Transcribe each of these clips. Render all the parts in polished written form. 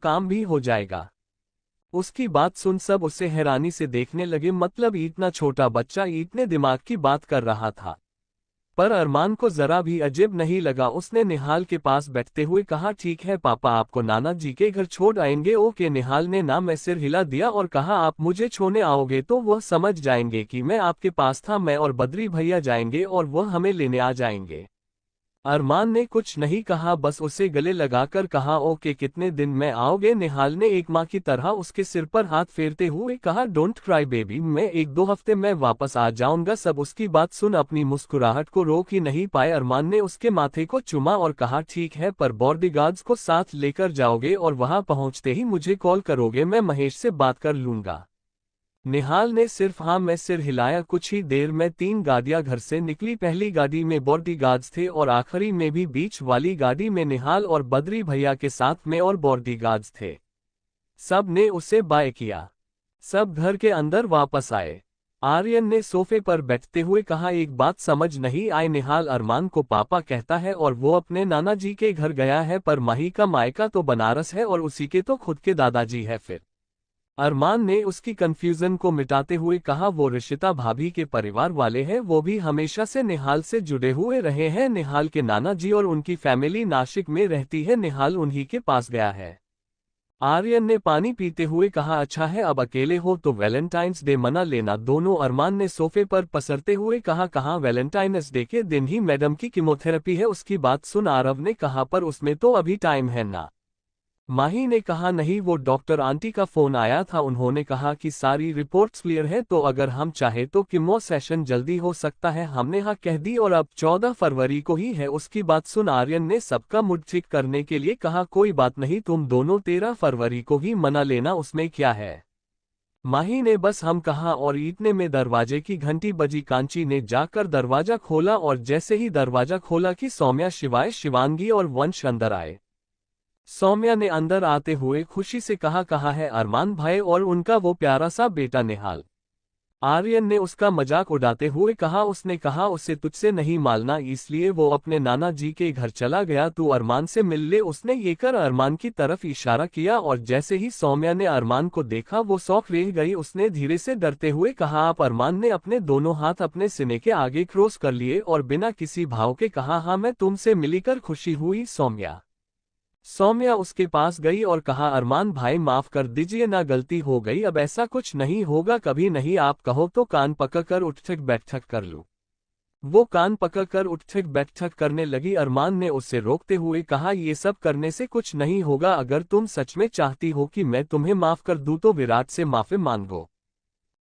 काम भी हो जाएगा। उसकी बात सुन सब उसे हैरानी से देखने लगे, मतलब इतना छोटा बच्चा इतने दिमाग की बात कर रहा था। पर अरमान को जरा भी अजीब नहीं लगा। उसने निहाल के पास बैठते हुए कहा, ठीक है पापा, आपको नाना जी के घर छोड़ आएंगे। ओके। निहाल ने ना में सिर हिला दिया और कहा, आप मुझे छोड़ने आओगे तो वह समझ जाएंगे कि मैं आपके पास था। मैं और बद्री भैया जाएंगे और वह हमें लेने आ जाएंगे। अरमान ने कुछ नहीं कहा, बस उसे गले लगाकर कहा, ओके कितने दिन में आओगे? निहाल ने एक माँ की तरह उसके सिर पर हाथ फेरते हुए कहा, डोंट क्राई बेबी, मैं 1-2 हफ्ते में वापस आ जाऊंगा। सब उसकी बात सुन अपनी मुस्कुराहट को रोक ही नहीं पाए। अरमान ने उसके माथे को चूमा और कहा, ठीक है, पर बॉडीगार्ड्स को साथ लेकर जाओगे और वहां पहुंचते ही मुझे कॉल करोगे, मैं महेश से बात कर लूंगा। निहाल ने सिर्फ हाँ में सिर हिलाया। कुछ ही देर में 3 गाड़ियां घर से निकली। पहली गाड़ी में बॉडीगार्ड्स थे और आखिरी में भी बीच वाली गाड़ी में निहाल और बद्री भैया के साथ में और बॉडीगार्ड्स थे। सब ने उसे बाय किया। सब घर के अंदर वापस आए। आर्यन ने सोफे पर बैठते हुए कहा, एक बात समझ नहीं आई निहाल, अरमान को पापा कहता है और वो अपने नाना जी के घर गया है, पर माही का मायका तो बनारस है और उसी के तो खुद के दादाजी है। फिर अरमान ने उसकी कंफ्यूजन को मिटाते हुए कहा, वो ऋषिता भाभी के परिवार वाले हैं, वो भी हमेशा से निहाल से जुड़े हुए रहे हैं। निहाल के नाना जी और उनकी फैमिली नासिक में रहती है, निहाल उन्हीं के पास गया है। आर्यन ने पानी पीते हुए कहा, अच्छा है, अब अकेले हो तो वैलेंटाइंस डे मना लेना दोनों। अरमान ने सोफे पर पसरते हुए कहा, कहाँ वैलेंटाइंस डे के दिन ही मैडम की कीमोथेरेपी है। उसकी बात सुन आरव ने कहा, पर उसमें तो अभी टाइम है ना। माही ने कहा, नहीं, वो डॉक्टर आंटी का फोन आया था, उन्होंने कहा कि सारी रिपोर्ट्स क्लियर है, तो अगर हम चाहे तो कीमो सेशन जल्दी हो सकता है। हमने हाँ कह दी और अब 14 फरवरी को ही है। उसकी बात सुन आर्यन ने सबका मूड ठीक करने के लिए कहा, कोई बात नहीं, तुम दोनों 13 फरवरी को ही मना लेना, उसमें क्या है। माही ने बस हम कहा और इतने में दरवाजे की घंटी बजी। कांची ने जाकर दरवाजा खोला और जैसे ही दरवाजा खोला कि सौम्या शिवाय शिवांगी और वंश अंदर आए। सौम्या ने अंदर आते हुए खुशी से कहा, कहाँ है अरमान भाई और उनका वो प्यारा सा बेटा निहाल। आर्यन ने उसका मजाक उड़ाते हुए कहा, उसने कहा उसे तुझसे नहीं मालना, इसलिए वो अपने नाना जी के घर चला गया, तू अरमान से मिल ले। उसने ये कर अरमान की तरफ इशारा किया और जैसे ही सौम्या ने अरमान को देखा वो शौक रह गई। उसने धीरे से डरते हुए कहा, आप? अरमान ने अपने दोनों हाथ अपने सीने के आगे क्रॉस कर लिए और बिना किसी भाव के कहा, हाँ, मैं तुमसे मिलकर खुशी हुई सौम्या। सौम्या उसके पास गई और कहा, अरमान भाई माफ कर दीजिए ना, गलती हो गई, अब ऐसा कुछ नहीं होगा कभी नहीं। आप कहो तो कान पकड़कर उठक बैठक कर लूं। वो कान पकड़कर उठक बैठक करने लगी। अरमान ने उसे रोकते हुए कहा, ये सब करने से कुछ नहीं होगा, अगर तुम सच में चाहती हो कि मैं तुम्हें माफ कर दूं तो विराट से माफी मांगो।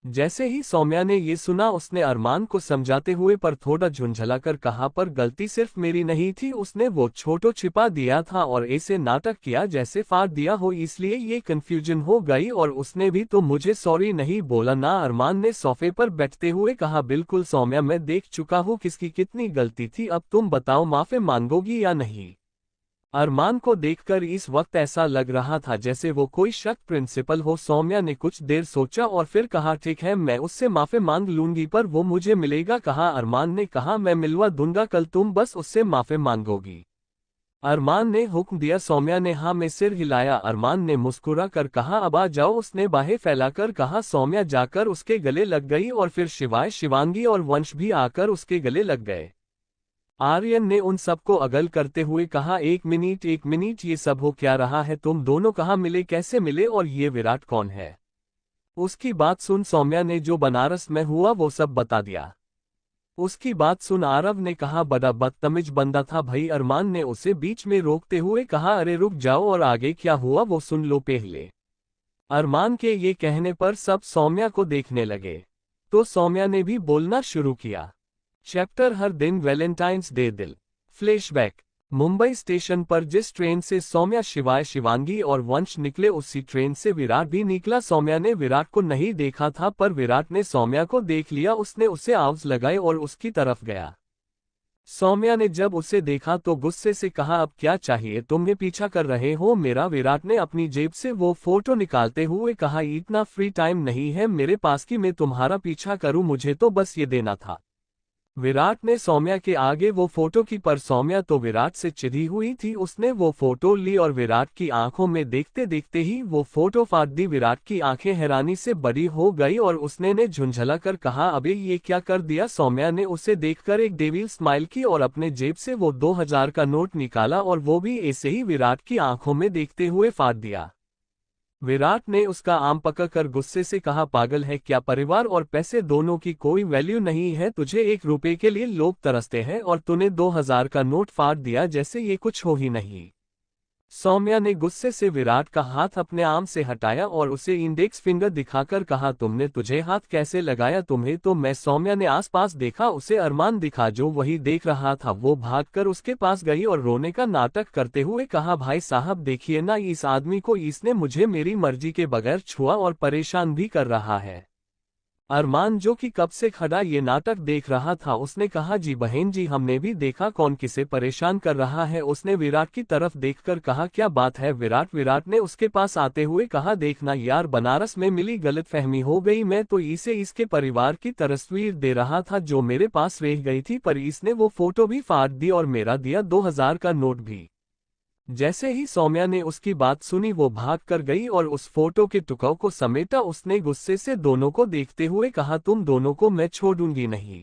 जैसे ही सौम्या ने ये सुना उसने अरमान को समझाते हुए पर थोड़ा झुंझलाकर कहा, पर गलती सिर्फ मेरी नहीं थी, उसने वो छोटो छिपा दिया था और ऐसे नाटक किया जैसे फाड़ दिया हो, इसलिए ये कंफ्यूजन हो गई और उसने भी तो मुझे सॉरी नहीं बोला ना। अरमान ने सोफे पर बैठते हुए कहा, बिल्कुल सौम्या, मैं देख चुका हूँ किसकी कितनी गलती थी, अब तुम बताओ माफी मांगोगी या नहीं। अरमान को देखकर इस वक्त ऐसा लग रहा था जैसे वो कोई शक प्रिंसिपल हो। सौम्या ने कुछ देर सोचा और फिर कहा, ठीक है, मैं उससे माफी मांग लूंगी, पर वो मुझे मिलेगा कहाँ? अरमान ने कहा, मैं मिलवा दूंगा कल, तुम बस उससे माफी मांगोगी। अरमान ने हुक्म दिया। सौम्या ने हाँ में सिर हिलाया। अरमान ने मुस्कुरा कर कहा, अब आ जाओ। उसने बाहें फैलाकर कहा। सौम्या जाकर उसके गले लग गई और फिर शिवाय शिवांगी और वंश भी आकर उसके गले लग गए। आर्यन ने उन सबको अगल करते हुए कहा, एक मिनट एक मिनट, ये सब हो क्या रहा है? तुम दोनों कहाँ मिले, कैसे मिले, और ये विराट कौन है? उसकी बात सुन सौम्या ने जो बनारस में हुआ वो सब बता दिया। उसकी बात सुन आरव ने कहा, बड़ा बदतमीज बंदा था भाई। अरमान ने उसे बीच में रोकते हुए कहा, अरे रुक जाओ, और आगे क्या हुआ वो सुन लो पहले। अरमान के ये कहने पर सब सौम्या को देखने लगे तो सौम्या ने भी बोलना शुरू किया। चैप्टर हर दिन वैलेंटाइंस डे दिल। फ्लैशबैक। मुंबई स्टेशन पर जिस ट्रेन से सौम्या शिवाय शिवांगी और वंश निकले उसी ट्रेन से विराट भी निकला। सौम्या ने विराट को नहीं देखा था पर विराट ने सौम्या को देख लिया। उसने उसे आवाज लगाई और उसकी तरफ गया। सौम्या ने जब उसे देखा तो गुस्से से कहा, अब क्या चाहिए, तुम्हें पीछा कर रहे हो मेरा? विराट ने अपनी जेब से वो फोटो निकालते हुए कहा, इतना फ्री टाइम नहीं है मेरे पास कि मैं तुम्हारा पीछा करूं, मुझे तो बस ये देना था। विराट ने सौम्या के आगे वो फोटो की, पर सौम्या तो विराट से चिढ़ी हुई थी। उसने वो फोटो ली और विराट की आंखों में देखते देखते ही वो फोटो फाड़ दी। विराट की आंखें हैरानी से बड़ी हो गई और उसने ने झुंझला कर कहा, अबे ये क्या कर दिया। सौम्या ने उसे देखकर एक डेविल स्माइल की और अपने जेब से वो 2000 का नोट निकाला और वो भी ऐसे ही विराट की आंखों में देखते हुए फाड़ दिया। विराट ने उसका आम पकड़कर गुस्से से कहा, पागल है क्या, परिवार और पैसे दोनों की कोई वैल्यू नहीं है तुझे? 1 रुपए के लिए लोग तरसते हैं और तूने 2000 का नोट फाड़ दिया जैसे ये कुछ हो ही नहीं। सौम्या ने गुस्से से विराट का हाथ अपने आर्म से हटाया और उसे इंडेक्स फिंगर दिखाकर कहा, तुझे हाथ कैसे लगाया? तुम्हें तो मैं। सौम्या ने आसपास देखा, उसे अरमान दिखा जो वही देख रहा था। वो भागकर उसके पास गई और रोने का नाटक करते हुए कहा, भाई साहब देखिए ना, इस आदमी को, इसने मुझे मेरी मर्जी के बगैर छुआ और परेशान भी कर रहा है। अरमान जो कि कब से खड़ा ये नाटक देख रहा था, उसने कहा, जी बहन जी, हमने भी देखा कौन किसे परेशान कर रहा है। उसने विराट की तरफ देखकर कहा, क्या बात है विराट ने उसके पास आते हुए कहा, देखना यार, बनारस में मिली गलतफहमी हो गई। मैं तो इसे इसके परिवार की तस्वीर दे रहा था जो मेरे पास रह गई थी, पर इसने वो फोटो भी फाड़ दी और मेरा दिया 2000 का नोट भी। जैसे ही सौम्या ने उसकी बात सुनी वो भाग कर गई और उस फोटो के टुकड़ों को समेटा। उसने गुस्से से दोनों को देखते हुए कहा, तुम दोनों को मैं छोड़ूंगी नहीं।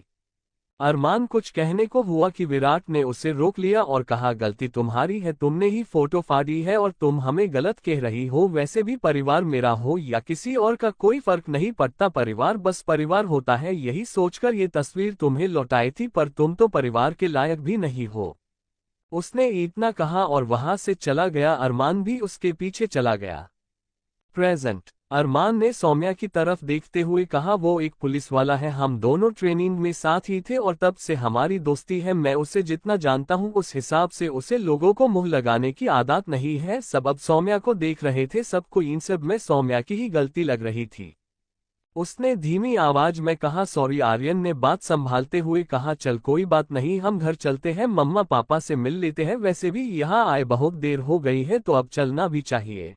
अरमान कुछ कहने को हुआ कि विराट ने उसे रोक लिया और कहा, गलती तुम्हारी है, तुमने ही फोटो फाड़ी है और तुम हमें गलत कह रही हो। वैसे भी परिवार मेरा हो या किसी और का कोई फर्क नहीं पड़ता, परिवार बस परिवार होता है। यही सोचकर ये तस्वीर तुम्हें लौटाई थी, पर तुम तो परिवार के लायक भी नहीं हो। उसने इतना कहा और वहां से चला गया। अरमान भी उसके पीछे चला गया। प्रेजेंट। अरमान ने सौम्या की तरफ देखते हुए कहा, वो एक पुलिस वाला है, हम दोनों ट्रेनिंग में साथ ही थे और तब से हमारी दोस्ती है। मैं उसे जितना जानता हूँ उस हिसाब से उसे लोगों को मुंह लगाने की आदत नहीं है। सब अब सौम्या को देख रहे थे, सबको इन सब में सौम्या की ही गलती लग रही थी। उसने धीमी आवाज में कहा, सॉरी। आर्यन ने बात संभालते हुए कहा, चल कोई बात नहीं, हम घर चलते हैं, मम्मा पापा से मिल लेते हैं। वैसे भी यहाँ आए बहुत देर हो गई है तो अब चलना भी चाहिए।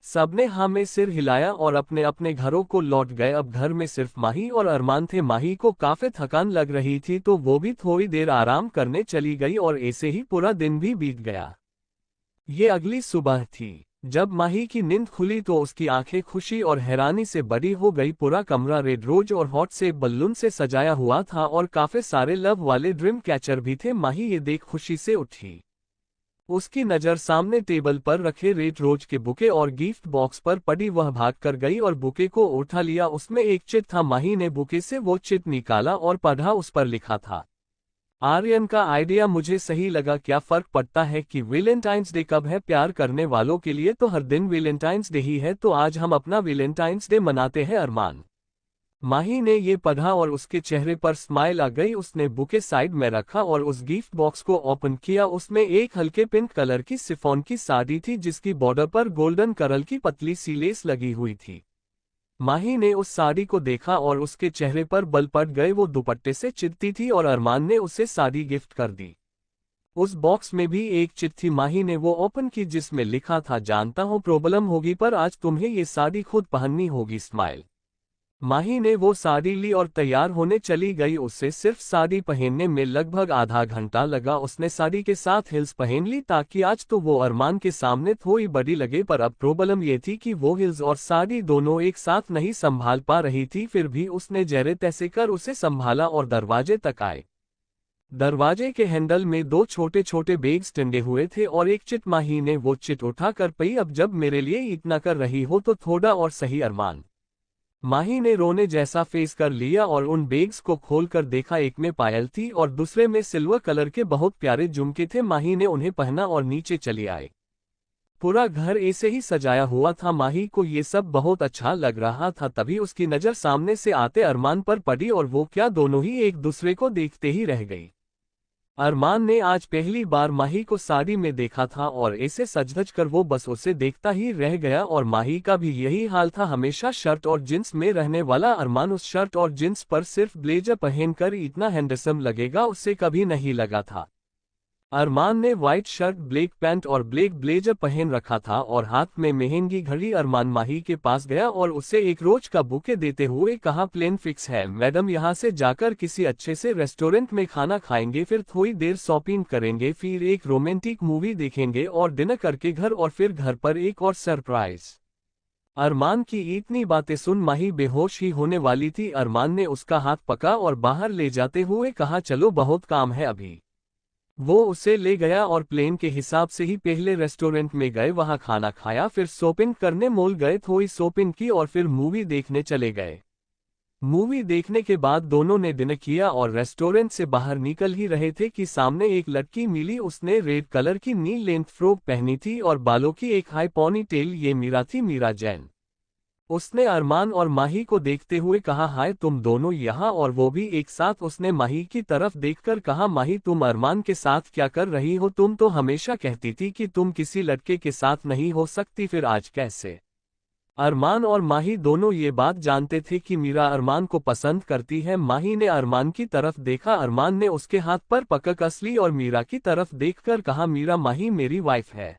सबने हाँ में सिर हिलाया और अपने अपने घरों को लौट गए। अब घर में सिर्फ माही और अरमान थे। माही को काफी थकान लग रही थी तो वो भी थोड़ी देर आराम करने चली गई और ऐसे ही पूरा दिन भी बीत गया। ये अगली सुबह थी। जब माही की नींद खुली तो उसकी आंखें खुशी और हैरानी से बड़ी हो गई। पूरा कमरा रेड रोज और हॉट से बलून से सजाया हुआ था और काफी सारे लव वाले ड्रीम कैचर भी थे। माही ये देख खुशी से उठी। उसकी नजर सामने टेबल पर रखे रेड रोज के बुके और गिफ्ट बॉक्स पर पड़ी। वह भाग कर गई और बुके को उठा लिया। उसमें एक चिट था। माही ने बुके से वो चिट निकाला और पढ़ा। उस पर लिखा था, आर्यन का आइडिया मुझे सही लगा। क्या फर्क पड़ता है कि वैलेंटाइंस डे कब है? प्यार करने वालों के लिए तो हर दिन वैलेंटाइंस डे ही है, तो आज हम अपना वैलेंटाइंस डे मनाते हैं अरमान। माही ने ये पढ़ा और उसके चेहरे पर स्माइल आ गई। उसने बुके साइड में रखा और उस गिफ्ट बॉक्स को ओपन किया। उसमें एक हल्के पिंक कलर की शिफॉन की साड़ी थी जिसकी बॉर्डर पर गोल्डन कलर की पतली सी लेस लगी हुई थी। माही ने उस साड़ी को देखा और उसके चेहरे पर बल पड़ गए। वो दुपट्टे से चिपती थी और अरमान ने उसे साड़ी गिफ्ट कर दी। उस बॉक्स में भी एक चिट थी। माही ने वो ओपन की जिसमें लिखा था, जानता हूँ प्रॉब्लम होगी पर आज तुम्हें ये साड़ी खुद पहननी होगी, स्माइल। माही ने वो साड़ी ली और तैयार होने चली गई। उससे सिर्फ साड़ी पहनने में लगभग आधा घंटा लगा। उसने साड़ी के साथ हिल्स पहन ली ताकि आज तो वो अरमान के सामने थोड़ी बड़ी लगे, पर अब प्रॉब्लम ये थी कि वो हिल्स और साड़ी दोनों एक साथ नहीं संभाल पा रही थी। फिर भी उसने जैसे तैसे कर उसे संभाला और दरवाजे तक आए। दरवाजे के हैंडल में 2 छोटे छोटे बैग्स टंगे हुए थे और एक चिट। माही ने वो चिट उठा कर पई, अब जब मेरे लिए इतना कर रही हो तो थोड़ा और सही अरमान। माही ने रोने जैसा फेस कर लिया और उन बैग्स को खोलकर देखा। एक में पायल थी और दूसरे में सिल्वर कलर के बहुत प्यारे झुमके थे। माही ने उन्हें पहना और नीचे चली आई। पूरा घर ऐसे ही सजाया हुआ था। माही को ये सब बहुत अच्छा लग रहा था। तभी उसकी नज़र सामने से आते अरमान पर पड़ी और वो क्या, दोनों ही एक दूसरे को देखते ही रह गई। अरमान ने आज पहली बार माही को साड़ी में देखा था और ऐसे सज-धज कर वो बस उसे देखता ही रह गया। और माही का भी यही हाल था। हमेशा शर्ट और जींस में रहने वाला अरमान उस शर्ट और जींस पर सिर्फ ब्लेजर पहनकर इतना हैंडसम लगेगा उससे कभी नहीं लगा था। अरमान ने व्हाइट शर्ट, ब्लैक पैंट और ब्लैक ब्लेजर पहन रखा था और हाथ में महंगी घड़ी। अरमान माही के पास गया और उसे एक रोज का बुके देते हुए कहा, प्लेन फिक्स है मैडम, यहाँ से जाकर किसी अच्छे से रेस्टोरेंट में खाना खाएंगे, फिर थोड़ी देर शॉपिंग करेंगे, फिर एक रोमांटिक मूवी देखेंगे और डिनर करके घर, और फिर घर पर एक और सरप्राइज। अरमान की इतनी बातें सुन माही बेहोश ही होने वाली थी। अरमान ने उसका हाथ पकड़ा और बाहर ले जाते हुए कहा, चलो बहुत काम है अभी। वो उसे ले गया और प्लेन के हिसाब से ही पहले रेस्टोरेंट में गए, वहां खाना खाया, फिर शॉपिंग करने मॉल गए, थोड़ी शॉपिंग की और फिर मूवी देखने चले गए। मूवी देखने के बाद दोनों ने डिनर किया और रेस्टोरेंट से बाहर निकल ही रहे थे कि सामने एक लड़की मिली। उसने रेड कलर की नी लेंथ फ्रॉक पहनी थी और बालों की एक हाई पॉनी टेल। ये मीरा थी, मीरा जैन। उसने अरमान और माही को देखते हुए कहा, हाय तुम दोनों यहाँ, और वो भी एक साथ। उसने माही की तरफ देखकर कहा, माही तुम अरमान के साथ क्या कर रही हो? तुम तो हमेशा कहती थी कि तुम किसी लड़के के साथ नहीं हो सकती, फिर आज कैसे? अरमान और माही दोनों ये बात जानते थे कि मीरा अरमान को पसंद करती है। माही ने अरमान की तरफ देखा, अरमान ने उसके हाथ पर पकड़ कस ली और मीरा की तरफ देखकर कहा, मीरा माही मेरी वाइफ है।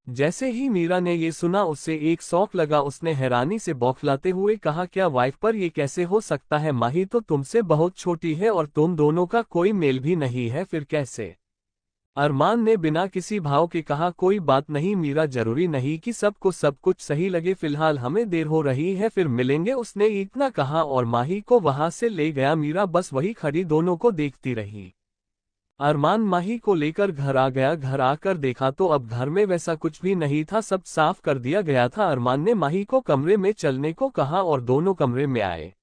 जैसे ही मीरा ने ये सुना उसे एक शौक लगा। उसने हैरानी से बौखलाते हुए कहा, क्या वाइफ पर ये कैसे हो सकता है? माही तो तुमसे बहुत छोटी है और तुम दोनों का कोई मेल भी नहीं है, फिर कैसे? अरमान ने बिना किसी भाव के कहा, कोई बात नहीं मीरा, जरूरी नहीं कि सबको सब कुछ सही लगे, फिलहाल हमें देर हो रही है, फिर मिलेंगे। उसने इतना कहा और माही को वहां से ले गया। मीरा बस वही खड़ी दोनों को देखती रही। अरमान माही को लेकर घर आ गया। घर आकर देखा तो अब घर में वैसा कुछ भी नहीं था, सब साफ कर दिया गया था। अरमान ने माही को कमरे में चलने को कहा और दोनों कमरे में आए।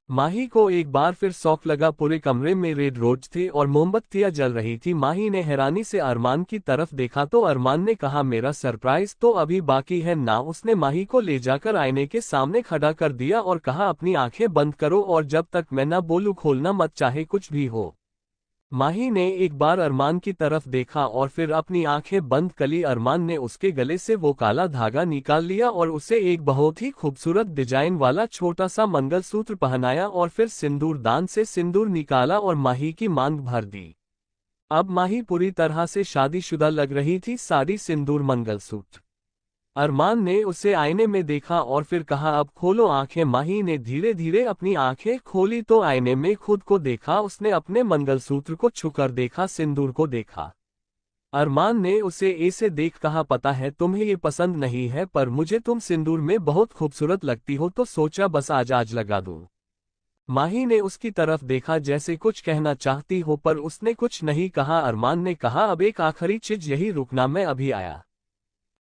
माही को एक बार फिर शौक लगा। पूरे कमरे में रेड रोज थे और मोमबत्तियां जल रही थी। माही ने हैरानी से अरमान की तरफ देखा तो अरमान ने कहा, मेरा सरप्राइज तो अभी बाकी है ना? उसने माही को ले जाकर आईने के सामने खड़ा कर दिया और कहा, अपनी आंखें बंद करो और जब तक मैं ना बोलूं खोलना मत, चाहे कुछ भी हो। माही ने एक बार अरमान की तरफ देखा और फिर अपनी आंखें बंद करी। अरमान ने उसके गले से वो काला धागा निकाल लिया और उसे एक बहुत ही खूबसूरत डिजाइन वाला छोटा सा मंगलसूत्र पहनाया और फिर सिंदूर दान से सिंदूर निकाला और माही की मांग भर दी। अब माही पूरी तरह से शादीशुदा लग रही थी। साड़ी, सिंदूर, मंगलसूत्र। अरमान ने उसे आईने में देखा और फिर कहा, अब खोलो आंखें। माही ने धीरे धीरे अपनी आंखें खोली तो आईने में खुद को देखा। उसने अपने मंगलसूत्र को छूकर देखा, सिंदूर को देखा। अरमान ने उसे ऐसे देख कहा, पता है तुम्हें ये पसंद नहीं है, पर मुझे तुम सिंदूर में बहुत खूबसूरत लगती हो, तो सोचा बस आज लगा दूं। माही ने उसकी तरफ देखा जैसे कुछ कहना चाहती हो, पर उसने कुछ नहीं कहा। अरमान ने कहा, अब एक आखिरी चीज, यही रुकना, मैं अभी आया।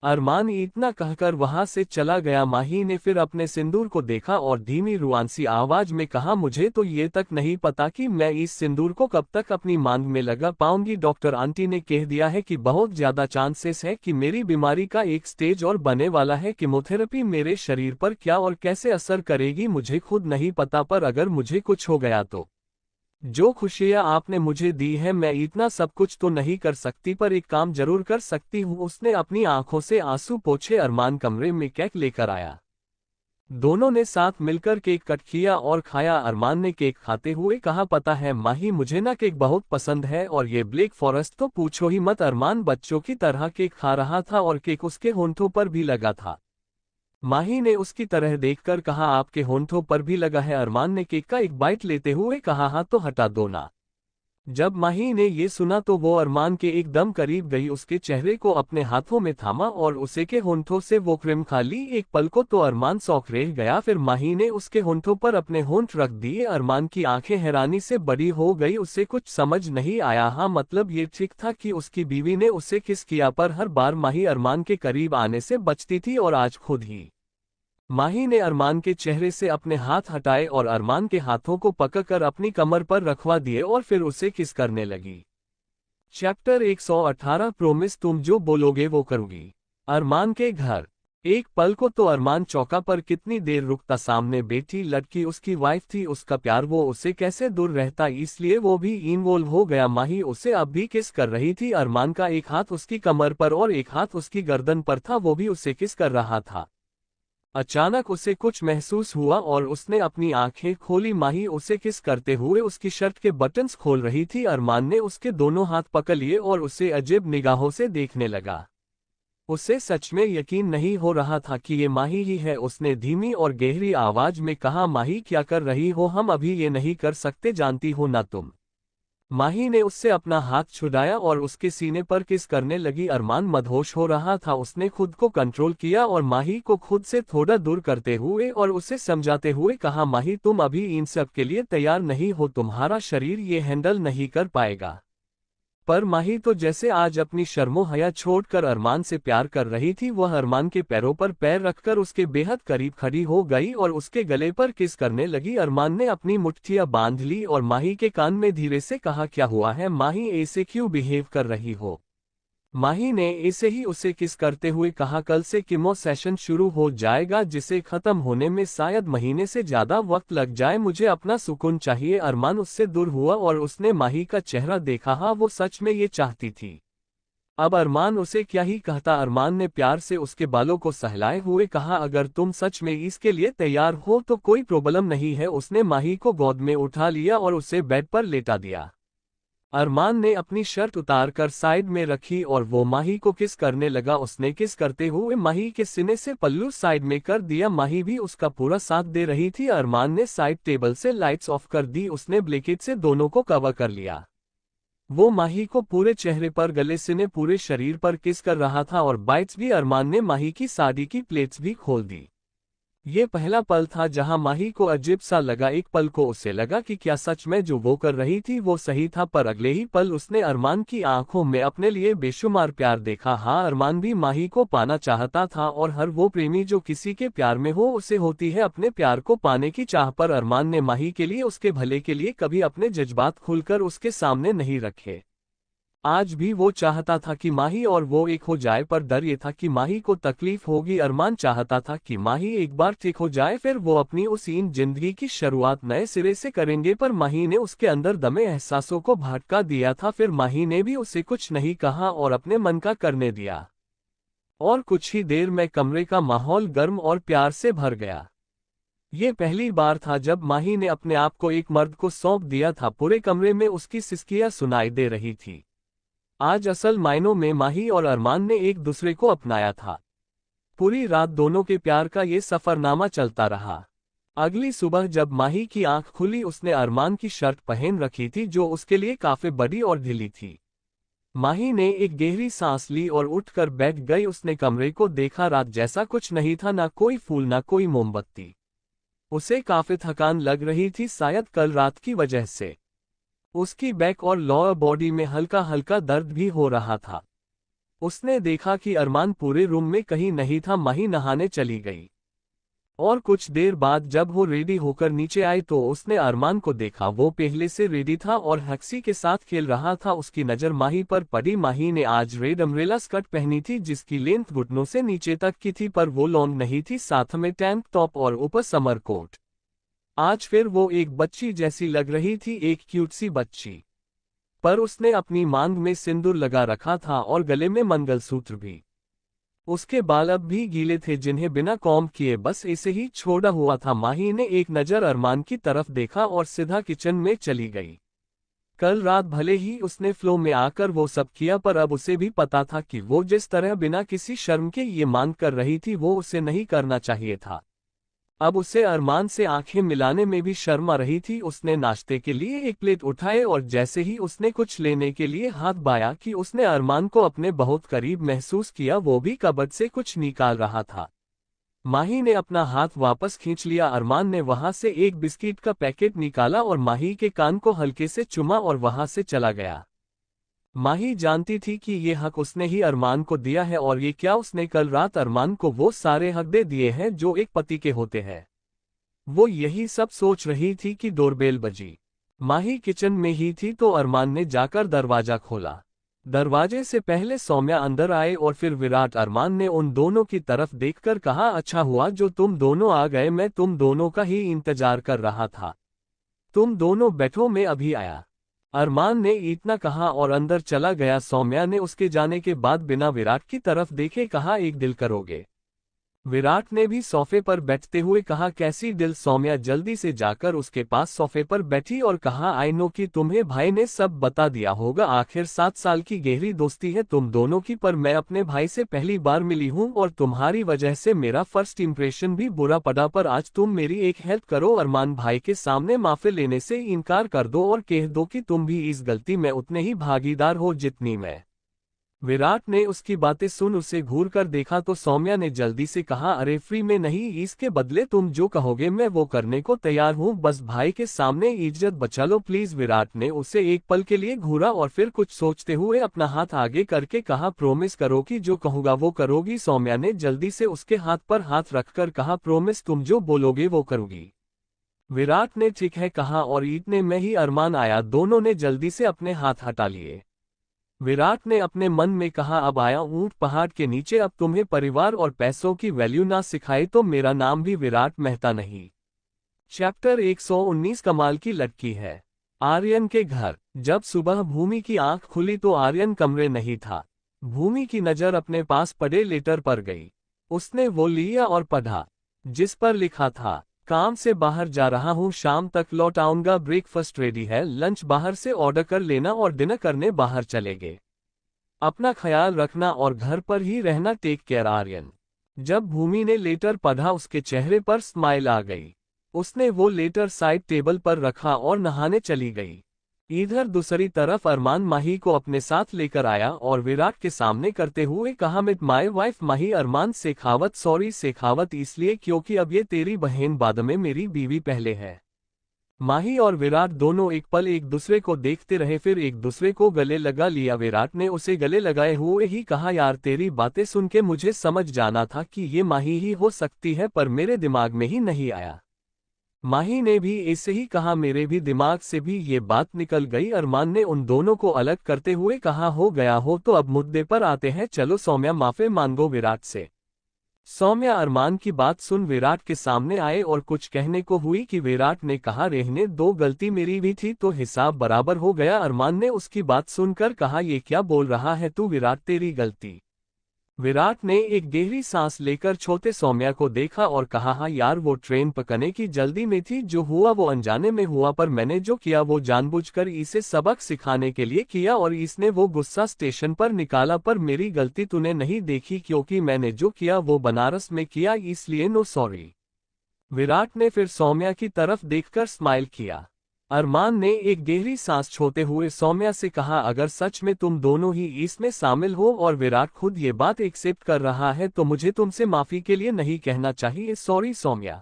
अरमान इतना कहकर वहां से चला गया। माही ने फिर अपने सिंदूर को देखा और धीमी रुआंसी आवाज में कहा, मुझे तो ये तक नहीं पता कि मैं इस सिंदूर को कब तक अपनी मांग में लगा पाऊंगी। डॉक्टर आंटी ने कह दिया है कि बहुत ज्यादा चांसेस है कि मेरी बीमारी का एक स्टेज और बने वाला है। कीमोथेरेपी मेरे शरीर पर क्या और कैसे असर करेगी मुझे खुद नहीं पता, पर अगर मुझे कुछ हो गया तो जो खुशियां आपने मुझे दी है, मैं इतना सब कुछ तो नहीं कर सकती, पर एक काम जरूर कर सकती हूँ। उसने अपनी आंखों से आंसू पोंछे। अरमान कमरे में केक लेकर आया। दोनों ने साथ मिलकर केक कट किया और खाया। अरमान ने केक खाते हुए कहा, पता है माही, मुझे ना केक बहुत पसंद है, और ये ब्लैक फॉरेस्ट तो पूछो ही मत। अरमान बच्चों की तरह केक खा रहा था और केक उसके होंठों पर भी लगा था। माही ने उसकी तरह देखकर कहा, आपके होंठों पर भी लगा है? अरमान ने केक का एक बाइट लेते हुए कहा, हाँ तो हटा दो ना। जब माही ने ये सुना तो वो अरमान के एकदम करीब गई, उसके चेहरे को अपने हाथों में थामा और उसे के होंठों से वो क्रीम खा ली। एक पल को तो अरमान शौक रह गया, फिर माही ने उसके होंठों पर अपने होंठ रख दिए। अरमान की आंखें हैरानी से बड़ी हो गई, उसे कुछ समझ नहीं आया। हाँ, मतलब ये ठीक था कि उसकी बीवी ने उसे किस किया, पर हर बार माही अरमान के करीब आने से बचती थी और आज खुद ही माही ने अरमान के चेहरे से अपने हाथ हटाए और अरमान के हाथों को पकड़कर अपनी कमर पर रखवा दिए और फिर उसे किस करने लगी। चैप्टर 118 प्रोमिस, तुम जो बोलोगे वो करूंगी। अरमान के घर। एक पल को तो अरमान चौका, पर कितनी देर रुकता? सामने बैठी लड़की उसकी वाइफ थी, उसका प्यार, वो उसे कैसे दूर रहता, इसलिए वो भी इन्वॉल्व हो गया। माही उसे अब भी किस कर रही थी। अरमान का एक हाथ उसकी कमर पर और एक हाथ उसकी गर्दन पर था, वो भी उसे किस कर रहा था। अचानक उसे कुछ महसूस हुआ और उसने अपनी आंखें खोली। माही उसे किस करते हुए उसकी शर्ट के बटन्स खोल रही थी। अरमान ने उसके दोनों हाथ पकड़ लिए और उसे अजीब निगाहों से देखने लगा। उसे सच में यकीन नहीं हो रहा था कि ये माही ही है। उसने धीमी और गहरी आवाज में कहा, माही क्या कर रही हो? हम अभी ये नहीं कर सकते, जानती हो ना तुम। माही ने उससे अपना हाथ छुड़ाया और उसके सीने पर किस करने लगी। अरमान मदहोश हो रहा था। उसने खुद को कंट्रोल किया और माही को खुद से थोड़ा दूर करते हुए और उसे समझाते हुए कहा, माही तुम अभी इन सब के लिए तैयार नहीं हो, तुम्हारा शरीर ये हैंडल नहीं कर पाएगा। पर माही तो जैसे आज अपनी शर्मो हया छोड़कर अरमान से प्यार कर रही थी। वह अरमान के पैरों पर पैर रखकर उसके बेहद करीब खड़ी हो गई और उसके गले पर किस करने लगी। अरमान ने अपनी मुट्ठियां बांध ली और माही के कान में धीरे से कहा, क्या हुआ है माही, ऐसे क्यों बिहेव कर रही हो? माही ने ऐसे ही उसे किस करते हुए कहा, कल से कीमो सेशन शुरू हो जाएगा जिसे खत्म होने में शायद महीने से ज्यादा वक्त लग जाए। मुझे अपना सुकून चाहिए। अरमान उससे दूर हुआ और उसने माही का चेहरा देखा। हाँ, वो सच में ये चाहती थी। अब अरमान उसे क्या ही कहता। अरमान ने प्यार से उसके बालों को सहलाए हुए कहा, अगर तुम सच में इसके लिए तैयार हो तो कोई प्रॉब्लम नहीं है। उसने माही को गोद में उठा लिया और उसे बेड पर लेटा दिया। अरमान ने अपनी शर्ट उतारकर साइड में रखी और वो माही को किस करने लगा। उसने किस करते हुए माही के सीने से पल्लू साइड में कर दिया। माही भी उसका पूरा साथ दे रही थी। अरमान ने साइड टेबल से लाइट्स ऑफ कर दी। उसने ब्लैंकेट से दोनों को कवर कर लिया। वो माही को पूरे चेहरे पर, गले, सीने, पूरे शरीर पर किस कर रहा था और बाइट्स भी। अरमान ने माही की साड़ी की प्लेट्स भी खोल दी। ये पहला पल था जहां माही को अजीब सा लगा। एक पल को उसे लगा कि क्या सच में जो वो कर रही थी वो सही था, पर अगले ही पल उसने अरमान की आंखों में अपने लिए बेशुमार प्यार देखा। हाँ, अरमान भी माही को पाना चाहता था और हर वो प्रेमी जो किसी के प्यार में हो उसे होती है अपने प्यार को पाने की चाह। पर अरमान ने माही के लिए, उसके भले के लिए कभी अपने जज्बात खुलकर उसके सामने नहीं रखे। आज भी वो चाहता था कि माही और वो एक हो जाए, पर डर ये था कि माही को तकलीफ होगी। अरमान चाहता था कि माही एक बार ठीक हो जाए, फिर वो अपनी उस इन जिंदगी की शुरुआत नए सिरे से करेंगे। पर माही ने उसके अंदर दमे एहसासों को भड़का दिया था। फिर माही ने भी उसे कुछ नहीं कहा और अपने मन का करने दिया। और कुछ ही देर में कमरे का माहौल गर्म और प्यार से भर गया। ये पहली बार था जब माही ने अपने आप को एक मर्द को सौंप दिया था। पूरे कमरे में उसकी सिसकियां सुनाई दे रही थी। आज असल मायनों में माही और अरमान ने एक दूसरे को अपनाया था। पूरी रात दोनों के प्यार का ये सफरनामा चलता रहा। अगली सुबह जब माही की आंख खुली, उसने अरमान की शर्ट पहन रखी थी जो उसके लिए काफी बड़ी और ढीली थी। माही ने एक गहरी सांस ली और उठकर बैठ गई। उसने कमरे को देखा। रात जैसा कुछ नहीं था, ना कोई फूल, ना कोई मोमबत्ती। उसे काफी थकान लग रही थी, शायद कल रात की वजह से। उसकी बैक और लोअर बॉडी में हल्का हल्का दर्द भी हो रहा था। उसने देखा कि अरमान पूरे रूम में कहीं नहीं था। माही नहाने चली गई और कुछ देर बाद जब वो रेडी होकर नीचे आई तो उसने अरमान को देखा। वो पहले से रेडी था और हक्सी के साथ खेल रहा था। उसकी नज़र माही पर पड़ी। माही ने आज रेड अम्ब्रेला स्कर्ट पहनी थी जिसकी लेंथ घुटनों से नीचे तक की थी, पर वो लॉन्ग नहीं थी, साथ में टैंक टॉप और ऊपर समर कोट। आज फिर वो एक बच्ची जैसी लग रही थी, एक क्यूट सी बच्ची। पर उसने अपनी मांग में सिंदूर लगा रखा था और गले में मंगलसूत्र भी। उसके बाल अब भी गीले थे जिन्हें बिना कॉम्ब किए बस ऐसे ही छोड़ा हुआ था। माही ने एक नज़र अरमान की तरफ देखा और सीधा किचन में चली गई। कल रात भले ही उसने फ्लो में आकर वो सब किया, पर अब उसे भी पता था कि वो जिस तरह बिना किसी शर्म के ये मांग कर रही थी वो उसे नहीं करना चाहिए था। अब उसे अरमान से आंखें मिलाने में भी शर्म आ रही थी। उसने नाश्ते के लिए एक प्लेट उठाए और जैसे ही उसने कुछ लेने के लिए हाथ बढ़ाया कि उसने अरमान को अपने बहुत करीब महसूस किया। वो भी कबर्ड से कुछ निकाल रहा था। माही ने अपना हाथ वापस खींच लिया। अरमान ने वहां से एक बिस्किट का पैकेट निकाला और माही के कान को हल्के से चुमा और वहां से चला गया। माही जानती थी कि ये हक उसने ही अरमान को दिया है, और ये क्या उसने कल रात अरमान को वो सारे हक दे दिए हैं जो एक पति के होते हैं। वो यही सब सोच रही थी कि डोरबेल बजी। माही किचन में ही थी तो अरमान ने जाकर दरवाजा खोला। दरवाजे से पहले सौम्या अंदर आए और फिर विराट। अरमान ने उन दोनों की तरफ देखकर कहा, अच्छा हुआ जो तुम दोनों आ गए, मैं तुम दोनों का ही इंतजार कर रहा था। तुम दोनों बैठो, मैं अभी आया। अरमान ने इतना कहा और अंदर चला गया। सौम्या ने उसके जाने के बाद बिना विराट की तरफ देखे कहा, एक दिल करोगे? विराट ने भी सोफे पर बैठते हुए कहा, कैसी डील। सौम्या जल्दी से जाकर उसके पास सोफे पर बैठी और कहा, आई नो कि तुम्हें भाई ने सब बता दिया होगा, आखिर 7 साल की गहरी दोस्ती है तुम दोनों की, पर मैं अपने भाई से पहली बार मिली हूँ और तुम्हारी वजह से मेरा फर्स्ट इंप्रेशन भी बुरा पड़ा, पर आज तुम मेरी एक हेल्प करो, अरमान भाई के सामने माफी लेने से इनकार कर दो और कह दो कि तुम भी इस गलती में उतने ही भागीदार हो जितनी मैं। विराट ने उसकी बातें सुन उसे घूर कर देखा तो सौम्या ने जल्दी से कहा, अरे फ्री में नहीं, इसके बदले तुम जो कहोगे मैं वो करने को तैयार हूँ, बस भाई के सामने इज्जत बचा लो प्लीज। विराट ने उसे एक पल के लिए घूरा और फिर कुछ सोचते हुए अपना हाथ आगे करके कहा, प्रोमिस करो कि जो कहूंगा वो करोगी। सौम्या ने जल्दी से उसके हाथ पर हाथ रखकर कहा, प्रोमिस, तुम जो बोलोगे वो करूंगी। विराट ने ठीक है कहा और इतने में ही अरमान आया, दोनों ने जल्दी से अपने हाथ हटा लिए। विराट ने अपने मन में कहा, अब आया ऊंट पहाड़ के नीचे, अब तुम्हें परिवार और पैसों की वैल्यू ना सिखाए तो मेरा नाम भी विराट मेहता नहीं। चैप्टर 119 कमाल की लड़की है। आर्यन के घर। जब सुबह भूमि की आंख खुली तो आर्यन कमरे नहीं था। भूमि की नजर अपने पास पड़े लेटर पर गई। उसने वो लिया और पढ़ा, जिस पर लिखा था, काम से बाहर जा रहा हूँ, शाम तक लौट आऊंगा, ब्रेकफास्ट रेडी है, लंच बाहर से ऑर्डर कर लेना और डिनर करने बाहर चलेंगे। अपना ख्याल रखना और घर पर ही रहना, टेक केयर आर्यन। जब भूमि ने लेटर पढ़ा उसके चेहरे पर स्माइल आ गई। उसने वो लेटर साइड टेबल पर रखा और नहाने चली गई। इधर दूसरी तरफ अरमान माही को अपने साथ लेकर आया और विराट के सामने करते हुए कहा, meet my wife Mahi Arman Shekhawat, sorry Shekhawat इसलिए क्योंकि अब ये तेरी बहन बाद में मेरी बीवी पहले है। माही और विराट दोनों एक पल एक दूसरे को देखते रहे, फिर एक दूसरे को गले लगा लिया। विराट ने उसे गले लगाए हुए ही कहा, यार तेरी बातें सुन के मुझे समझ जाना था कि ये माही ही हो सकती है, पर मेरे दिमाग में ही नहीं आया। माही ने भी ऐसे ही कहा, मेरे भी दिमाग से भी ये बात निकल गई। अरमान ने उन दोनों को अलग करते हुए कहा, हो गया हो तो अब मुद्दे पर आते हैं, चलो सौम्या माफी मांगो विराट से। सौम्या अरमान की बात सुन विराट के सामने आए और कुछ कहने को हुई कि विराट ने कहा, रहने दो, गलती मेरी भी थी तो हिसाब बराबर हो गया। अरमान ने उसकी बात सुनकर कहा, ये क्या बोल रहा है तू विराट, तेरी गलती। विराट ने एक गहरी सांस लेकर छोटे सौम्या को देखा और कहा, हाँ यार वो ट्रेन पकड़ने की जल्दी में थी, जो हुआ वो अनजाने में हुआ, पर मैंने जो किया वो जानबूझकर इसे सबक सिखाने के लिए किया और इसने वो गुस्सा स्टेशन पर निकाला, पर मेरी गलती तूने नहीं देखी क्योंकि मैंने जो किया वो बनारस में किया, इसलिए नो सॉरी। विराट ने फिर सौम्या की तरफ देखकर स्माइल किया। अरमान ने एक गहरी सांस छोड़ते हुए सौम्या से कहा, अगर सच में तुम दोनों ही इसमें शामिल हो और विराट खुद ये बात एक्सेप्ट कर रहा है तो मुझे तुमसे माफी के लिए नहीं कहना चाहिए, सॉरी सौम्या।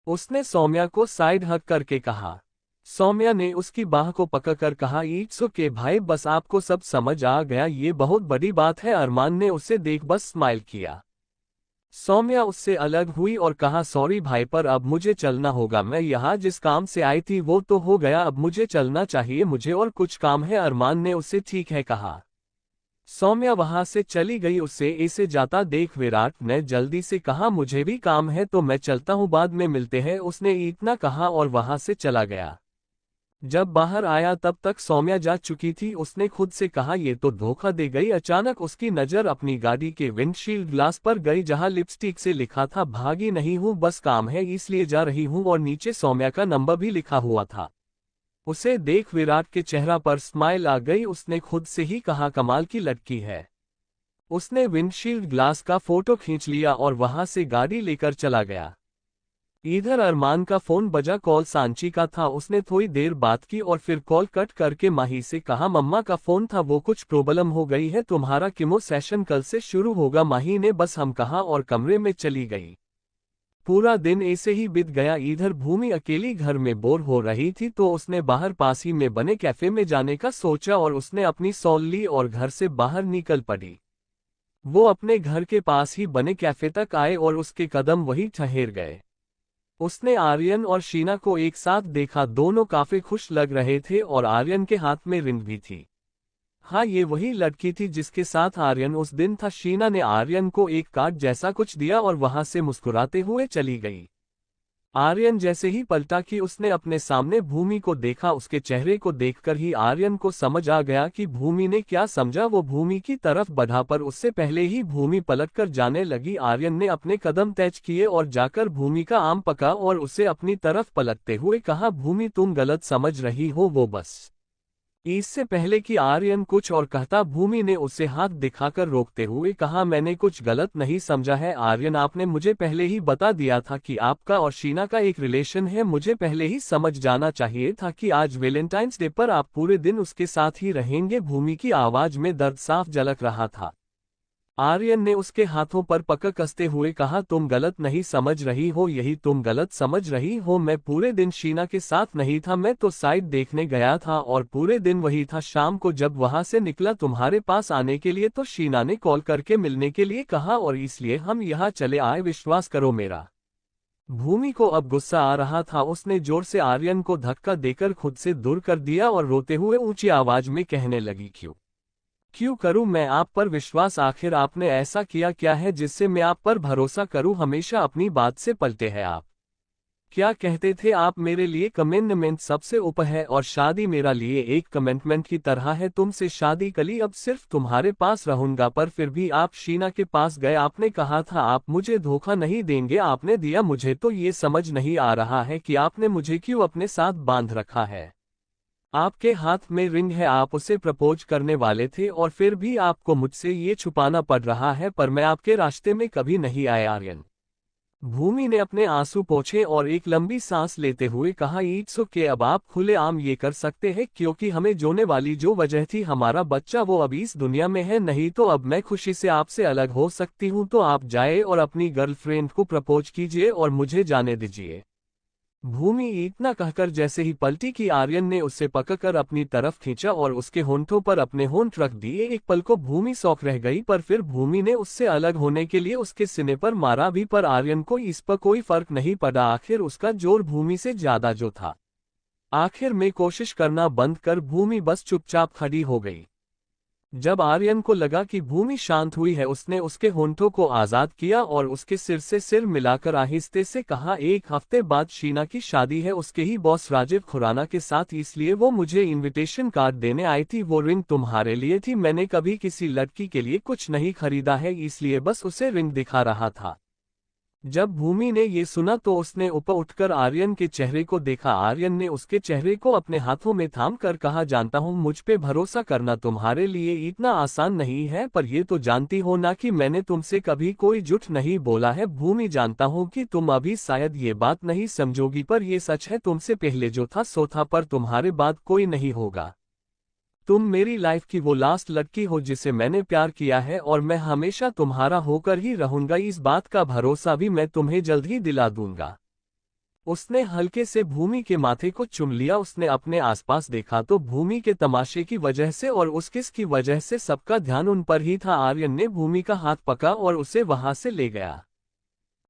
उसने सौम्या को साइड हक करके कहा। सौम्या ने उसकी बाह को पकड़कर कहा, इट्स ओके भाई, बस आपको सब समझ आ गया, ये बहुत बड़ी बात है। अरमान ने उसे देख बस स्माइल किया। सौम्या उससे अलग हुई और कहा, सॉरी भाई पर अब मुझे चलना होगा, मैं यहाँ जिस काम से आई थी वो तो हो गया, अब मुझे चलना चाहिए, मुझे और कुछ काम है। अरमान ने उससे ठीक है कहा। सौम्या वहां से चली गई। उससे ऐसे जाता देख विराट ने जल्दी से कहा, मुझे भी काम है तो मैं चलता हूँ, बाद में मिलते हैं, उसने इतना कहा और वहां से चला गया। जब बाहर आया तब तक सौम्या जा चुकी थी। उसने खुद से कहा, ये तो धोखा दे गई। अचानक उसकी नजर अपनी गाड़ी के विंडशील्ड ग्लास पर गई जहां लिपस्टिक से लिखा था, भागी नहीं हूं, बस काम है इसलिए जा रही हूं, और नीचे सौम्या का नंबर भी लिखा हुआ था। उसे देख विराट के चेहरा पर स्माइल आ गई। उसने खुद से ही कहा, कमाल की लड़की है। उसने विंडशील्ड ग्लास का फोटो खींच लिया और वहां से गाड़ी लेकर चला गया। इधर अरमान का फोन बजा, कॉल सांची का था। उसने थोड़ी देर बात की और फिर कॉल कट करके माही से कहा, मम्मा का फोन था, वो कुछ प्रॉब्लम हो गई है, तुम्हारा कीमो सेशन कल से शुरू होगा। माही ने बस हम कहा और कमरे में चली गई। पूरा दिन ऐसे ही बीत गया। इधर भूमि अकेली घर में बोर हो रही थी तो उसने बाहर पास ही में बने कैफे में जाने का सोचा और उसने अपनी सॉल ली और घर से बाहर निकल पड़ी। वो अपने घर के पास ही बने कैफे तक आए और उसके कदम वहीं ठहर गए। उसने आर्यन और शीना को एक साथ देखा, दोनों काफी खुश लग रहे थे और आर्यन के हाथ में रिंग भी थी। हाँ, ये वही लड़की थी जिसके साथ आर्यन उस दिन था। शीना ने आर्यन को एक कार्ड जैसा कुछ दिया और वहां से मुस्कुराते हुए चली गई। आर्यन जैसे ही पलटा कि उसने अपने सामने भूमि को देखा, उसके चेहरे को देखकर ही आर्यन को समझ आ गया कि भूमि ने क्या समझा। वो भूमि की तरफ बढ़ा पर उससे पहले ही भूमि पलटकर जाने लगी। आर्यन ने अपने कदम तेज किए और जाकर भूमि का आम पका और उसे अपनी तरफ पलटते हुए कहा, भूमि तुम गलत समझ रही हो। वो बस इससे पहले कि आर्यन कुछ और कहता, भूमि ने उसे हाथ दिखाकर रोकते हुए कहा, मैंने कुछ गलत नहीं समझा है आर्यन, आपने मुझे पहले ही बता दिया था कि आपका और शीना का एक रिलेशन है। मुझे पहले ही समझ जाना चाहिए था कि आज वैलेंटाइंस डे पर आप पूरे दिन उसके साथ ही रहेंगे। भूमि की आवाज में दर्द साफ झलक रहा था। आर्यन ने उसके हाथों पर पकड़ कसते हुए कहा, तुम गलत नहीं समझ रही हो, यही तुम गलत समझ रही हो। मैं पूरे दिन शीना के साथ नहीं था, मैं तो साइड देखने गया था और पूरे दिन वही था। शाम को जब वहां से निकला तुम्हारे पास आने के लिए तो शीना ने कॉल करके मिलने के लिए कहा और इसलिए हम यहाँ चले आए, विश्वास करो मेरा। भूमि को अब गुस्सा आ रहा था। उसने जोर से आर्यन को धक्का देकर खुद से दूर कर दिया और रोते हुए ऊंची आवाज में कहने लगी, क्यों करूं मैं आप पर विश्वास, आखिर आपने ऐसा किया क्या है जिससे मैं आप पर भरोसा करूं। हमेशा अपनी बात से पलटे हैं आप। क्या कहते थे आप, मेरे लिए कमिटमेंट सबसे ऊपर है और शादी मेरा लिए एक कमिटमेंट की तरह है। तुमसे शादी कली, अब सिर्फ तुम्हारे पास रहूंगा। पर फिर भी आप शीना के पास गए, आपने कहा था आप मुझे धोखा नहीं देंगे, आपने दिया। मुझे तो ये समझ नहीं आ रहा है कि आपने मुझे क्यों अपने साथ बांध रखा है। आपके हाथ में रिंग है, आप उसे प्रपोज करने वाले थे और फिर भी आपको मुझसे ये छुपाना पड़ रहा है। पर मैं आपके रास्ते में कभी नहीं आया आर्यन। भूमि ने अपने आंसू पोंछे और एक लंबी सांस लेते हुए कहा, इट्स ओके, अब आप खुलेआम ये कर सकते हैं क्योंकि हमें जोने वाली जो वजह थी हमारा बच्चा वो अभी इस दुनिया में है। नहीं तो अब मैं खुशी से आपसे अलग हो सकती हूँ। तो आप जाए और अपनी गर्लफ्रेंड को प्रपोज कीजिए और मुझे जाने दीजिए। भूमि इतना कहकर जैसे ही पलटी कि आर्यन ने उसे पकड़कर अपनी तरफ खींचा और उसके होंठों पर अपने होंठ रख दिए। एक पल को भूमि शौक रह गई, पर फिर भूमि ने उससे अलग होने के लिए उसके सीने पर मारा भी, पर आर्यन को इस पर कोई फर्क नहीं पड़ा। आखिर उसका जोर भूमि से ज्यादा जो था। आखिर में कोशिश करना बंद कर भूमि बस चुपचाप खड़ी हो गई। जब आर्यन को लगा कि भूमि शांत हुई है, उसने उसके होंठों को आजाद किया और उसके सिर से सिर मिलाकर आहिस्ते से कहा, एक हफ्ते बाद शीना की शादी है उसके ही बॉस राजीव खुराना के साथ, इसलिए वो मुझे इनविटेशन कार्ड देने आई थी। वो रिंग तुम्हारे लिए थी, मैंने कभी किसी लड़की के लिए कुछ नहीं खरीदा है, इसलिए बस उसे रिंग दिखा रहा था। जब भूमि ने ये सुना तो उसने ऊपर उठकर आर्यन के चेहरे को देखा। आर्यन ने उसके चेहरे को अपने हाथों में थाम कर कहा, जानता हूँ मुझ पे भरोसा करना तुम्हारे लिए इतना आसान नहीं है, पर ये तो जानती हो ना कि मैंने तुमसे कभी कोई झूठ नहीं बोला है। भूमि, जानता हूँ कि तुम अभी शायद ये बात नहीं समझोगी, पर ये सच है, तुमसे पहले जो था सो था, पर तुम्हारे बाद कोई नहीं होगा। तुम मेरी लाइफ की वो लास्ट लड़की हो जिसे मैंने प्यार किया है और मैं हमेशा तुम्हारा होकर ही रहूंगा। इस बात का भरोसा भी मैं तुम्हें जल्द ही दिला दूंगा। उसने हल्के से भूमि के माथे को चुम लिया। उसने अपने आसपास देखा तो भूमि के तमाशे की वजह से और उस किस की वजह से सबका ध्यान उन पर ही था। आर्यन ने भूमि का हाथ पकड़ा और उसे वहां से ले गया।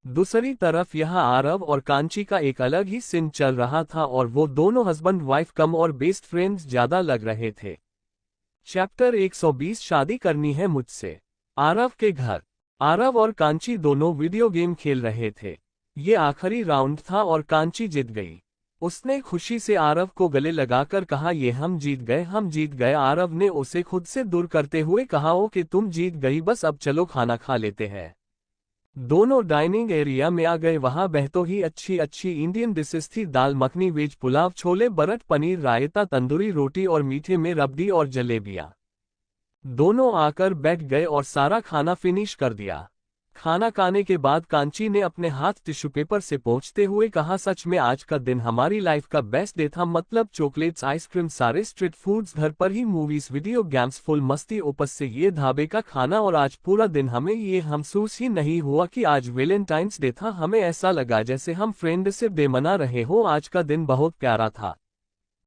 दूसरी तरफ यहाँ आरव और कांची का एक अलग ही सीन चल रहा था और वो दोनों हस्बैंड वाइफ कम और बेस्ट फ्रेंड्स ज्यादा लग रहे थे। चैप्टर 120, शादी करनी है मुझसे। आरव के घर। आरव और कांची दोनों वीडियो गेम खेल रहे थे। ये आखिरी राउंड था और कांची जीत गई। उसने खुशी से आरव को गले लगाकर कहा, ये हम जीत गए, हम जीत गए। आरव ने उसे खुद से दूर करते हुए कहा, ओ कि तुम जीत गई, बस अब चलो खाना खा लेते हैं। दोनों डाइनिंग एरिया में आ गए। वहां बहतो ही अच्छी अच्छी इंडियन डिशेस थी, दाल मखनी, वेज पुलाव, छोले बरट, पनीर रायता, तंदूरी रोटी और मीठे में रबड़ी और जलेबियां। दोनों आकर बैठ गए और सारा खाना फिनिश कर दिया। खाना खाने के बाद कांची ने अपने हाथ टिश्यू पेपर से पोंछते हुए कहा, सच में आज का दिन हमारी लाइफ का बेस्ट डे था। मतलब चॉकलेट्स, आइसक्रीम, सारे स्ट्रीट फूड्स, घर पर ही मूवीज, वीडियो गेम्स, फुल मस्ती, ऊपर से ये ढाबे का खाना। और आज पूरा दिन हमें ये महसूस ही नहीं हुआ कि आज वैलेंटाइंस डे था। हमें ऐसा लगा जैसे हम फ्रेंडशिप डे मना रहे हो। आज का दिन बहुत प्यारा था।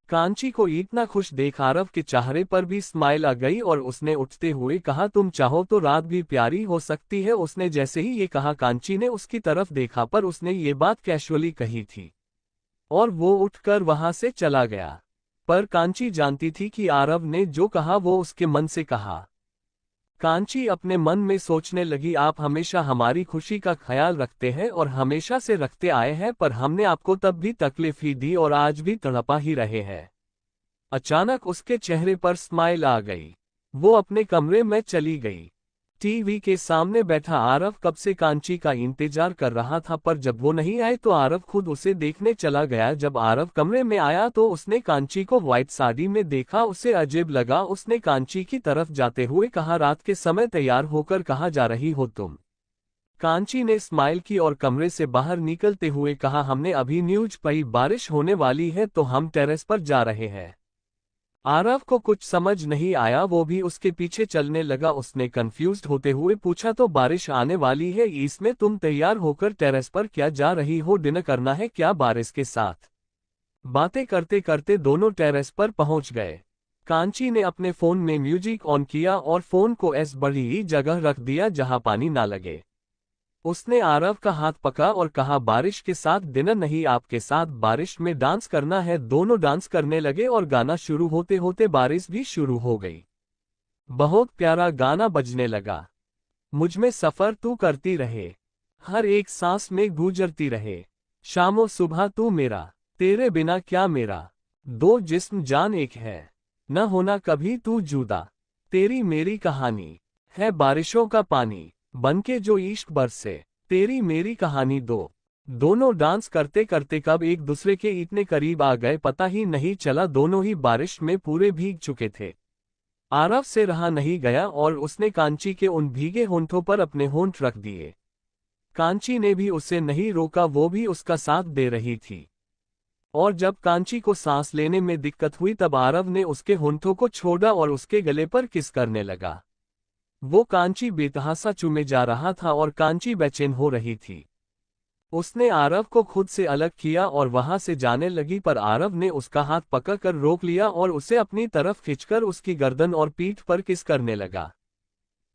कांची को इतना खुश देख आरव के चेहरे पर भी स्माइल आ गई और उसने उठते हुए कहा, तुम चाहो तो रात भी प्यारी हो सकती है। उसने जैसे ही ये कहा कांची ने उसकी तरफ देखा, पर उसने ये बात कैजुअली कही थी और वो उठकर वहां से चला गया। पर कांची जानती थी कि आरव ने जो कहा वो उसके मन से कहा। कांची अपने मन में सोचने लगी, आप हमेशा हमारी खुशी का ख्याल रखते हैं और हमेशा से रखते आए हैं, पर हमने आपको तब भी तकलीफ ही दी और आज भी तड़पा ही रहे हैं। अचानक उसके चेहरे पर स्माइल आ गई। वो अपने कमरे में चली गई। टीवी के सामने बैठा आरव कब से कांची का इंतजार कर रहा था, पर जब वो नहीं आए तो आरव खुद उसे देखने चला गया। जब आरव कमरे में आया तो उसने कांची को व्हाइट साड़ी में देखा। उसे अजीब लगा। उसने कांची की तरफ जाते हुए कहा, रात के समय तैयार होकर कहाँ जा रही हो तुम? कांची ने स्माइल की और कमरे से बाहर निकलते हुए कहा, हमने अभी न्यूज पढ़ी, बारिश होने वाली है तो हम टेरेस पर जा रहे हैं। आरव को कुछ समझ नहीं आया। वो भी उसके पीछे चलने लगा। उसने कंफ्यूज्ड होते हुए पूछा, तो बारिश आने वाली है, इसमें तुम तैयार होकर टेरेस पर क्या जा रही हो? डिनर करना है क्या बारिश के साथ? बातें करते करते दोनों टेरेस पर पहुंच गए। कांची ने अपने फोन में म्यूजिक ऑन किया और फोन को ऐसी बड़ी जगह रख दिया जहां पानी ना लगे। उसने आरव का हाथ पकड़ा और कहा, बारिश के साथ डिनर नहीं, आपके साथ बारिश में डांस करना है। दोनों डांस करने लगे और गाना शुरू होते होते बारिश भी शुरू हो गई। बहुत प्यारा गाना बजने लगा। मुझमें सफर तू करती रहे, हर एक सांस में गुजरती रहे, शामो सुबह तू मेरा, तेरे बिना क्या मेरा, दो जिस्म जान एक है, न होना कभी तू जुदा, तेरी मेरी कहानी है बारिशों का पानी, बनके जो इश्क बरसे, तेरी मेरी कहानी दो। दोनों डांस करते करते कब एक दूसरे के इतने करीब आ गए पता ही नहीं चला। दोनों ही बारिश में पूरे भीग चुके थे। आरव से रहा नहीं गया और उसने कांची के उन भीगे होंठों पर अपने होंठ रख दिए। कांची ने भी उसे नहीं रोका, वो भी उसका साथ दे रही थी। और जब कांची को सांस लेने में दिक्कत हुई तब आरव ने उसके होंठों को छोड़ा और उसके गले पर किस करने लगा। वो कांची बेतहासा चूमे जा रहा था और कांची बेचैन हो रही थी। उसने आरव को खुद से अलग किया और वहां से जाने लगी, पर आरव ने उसका हाथ पकड़कर रोक लिया और उसे अपनी तरफ खींचकर उसकी गर्दन और पीठ पर किस करने लगा।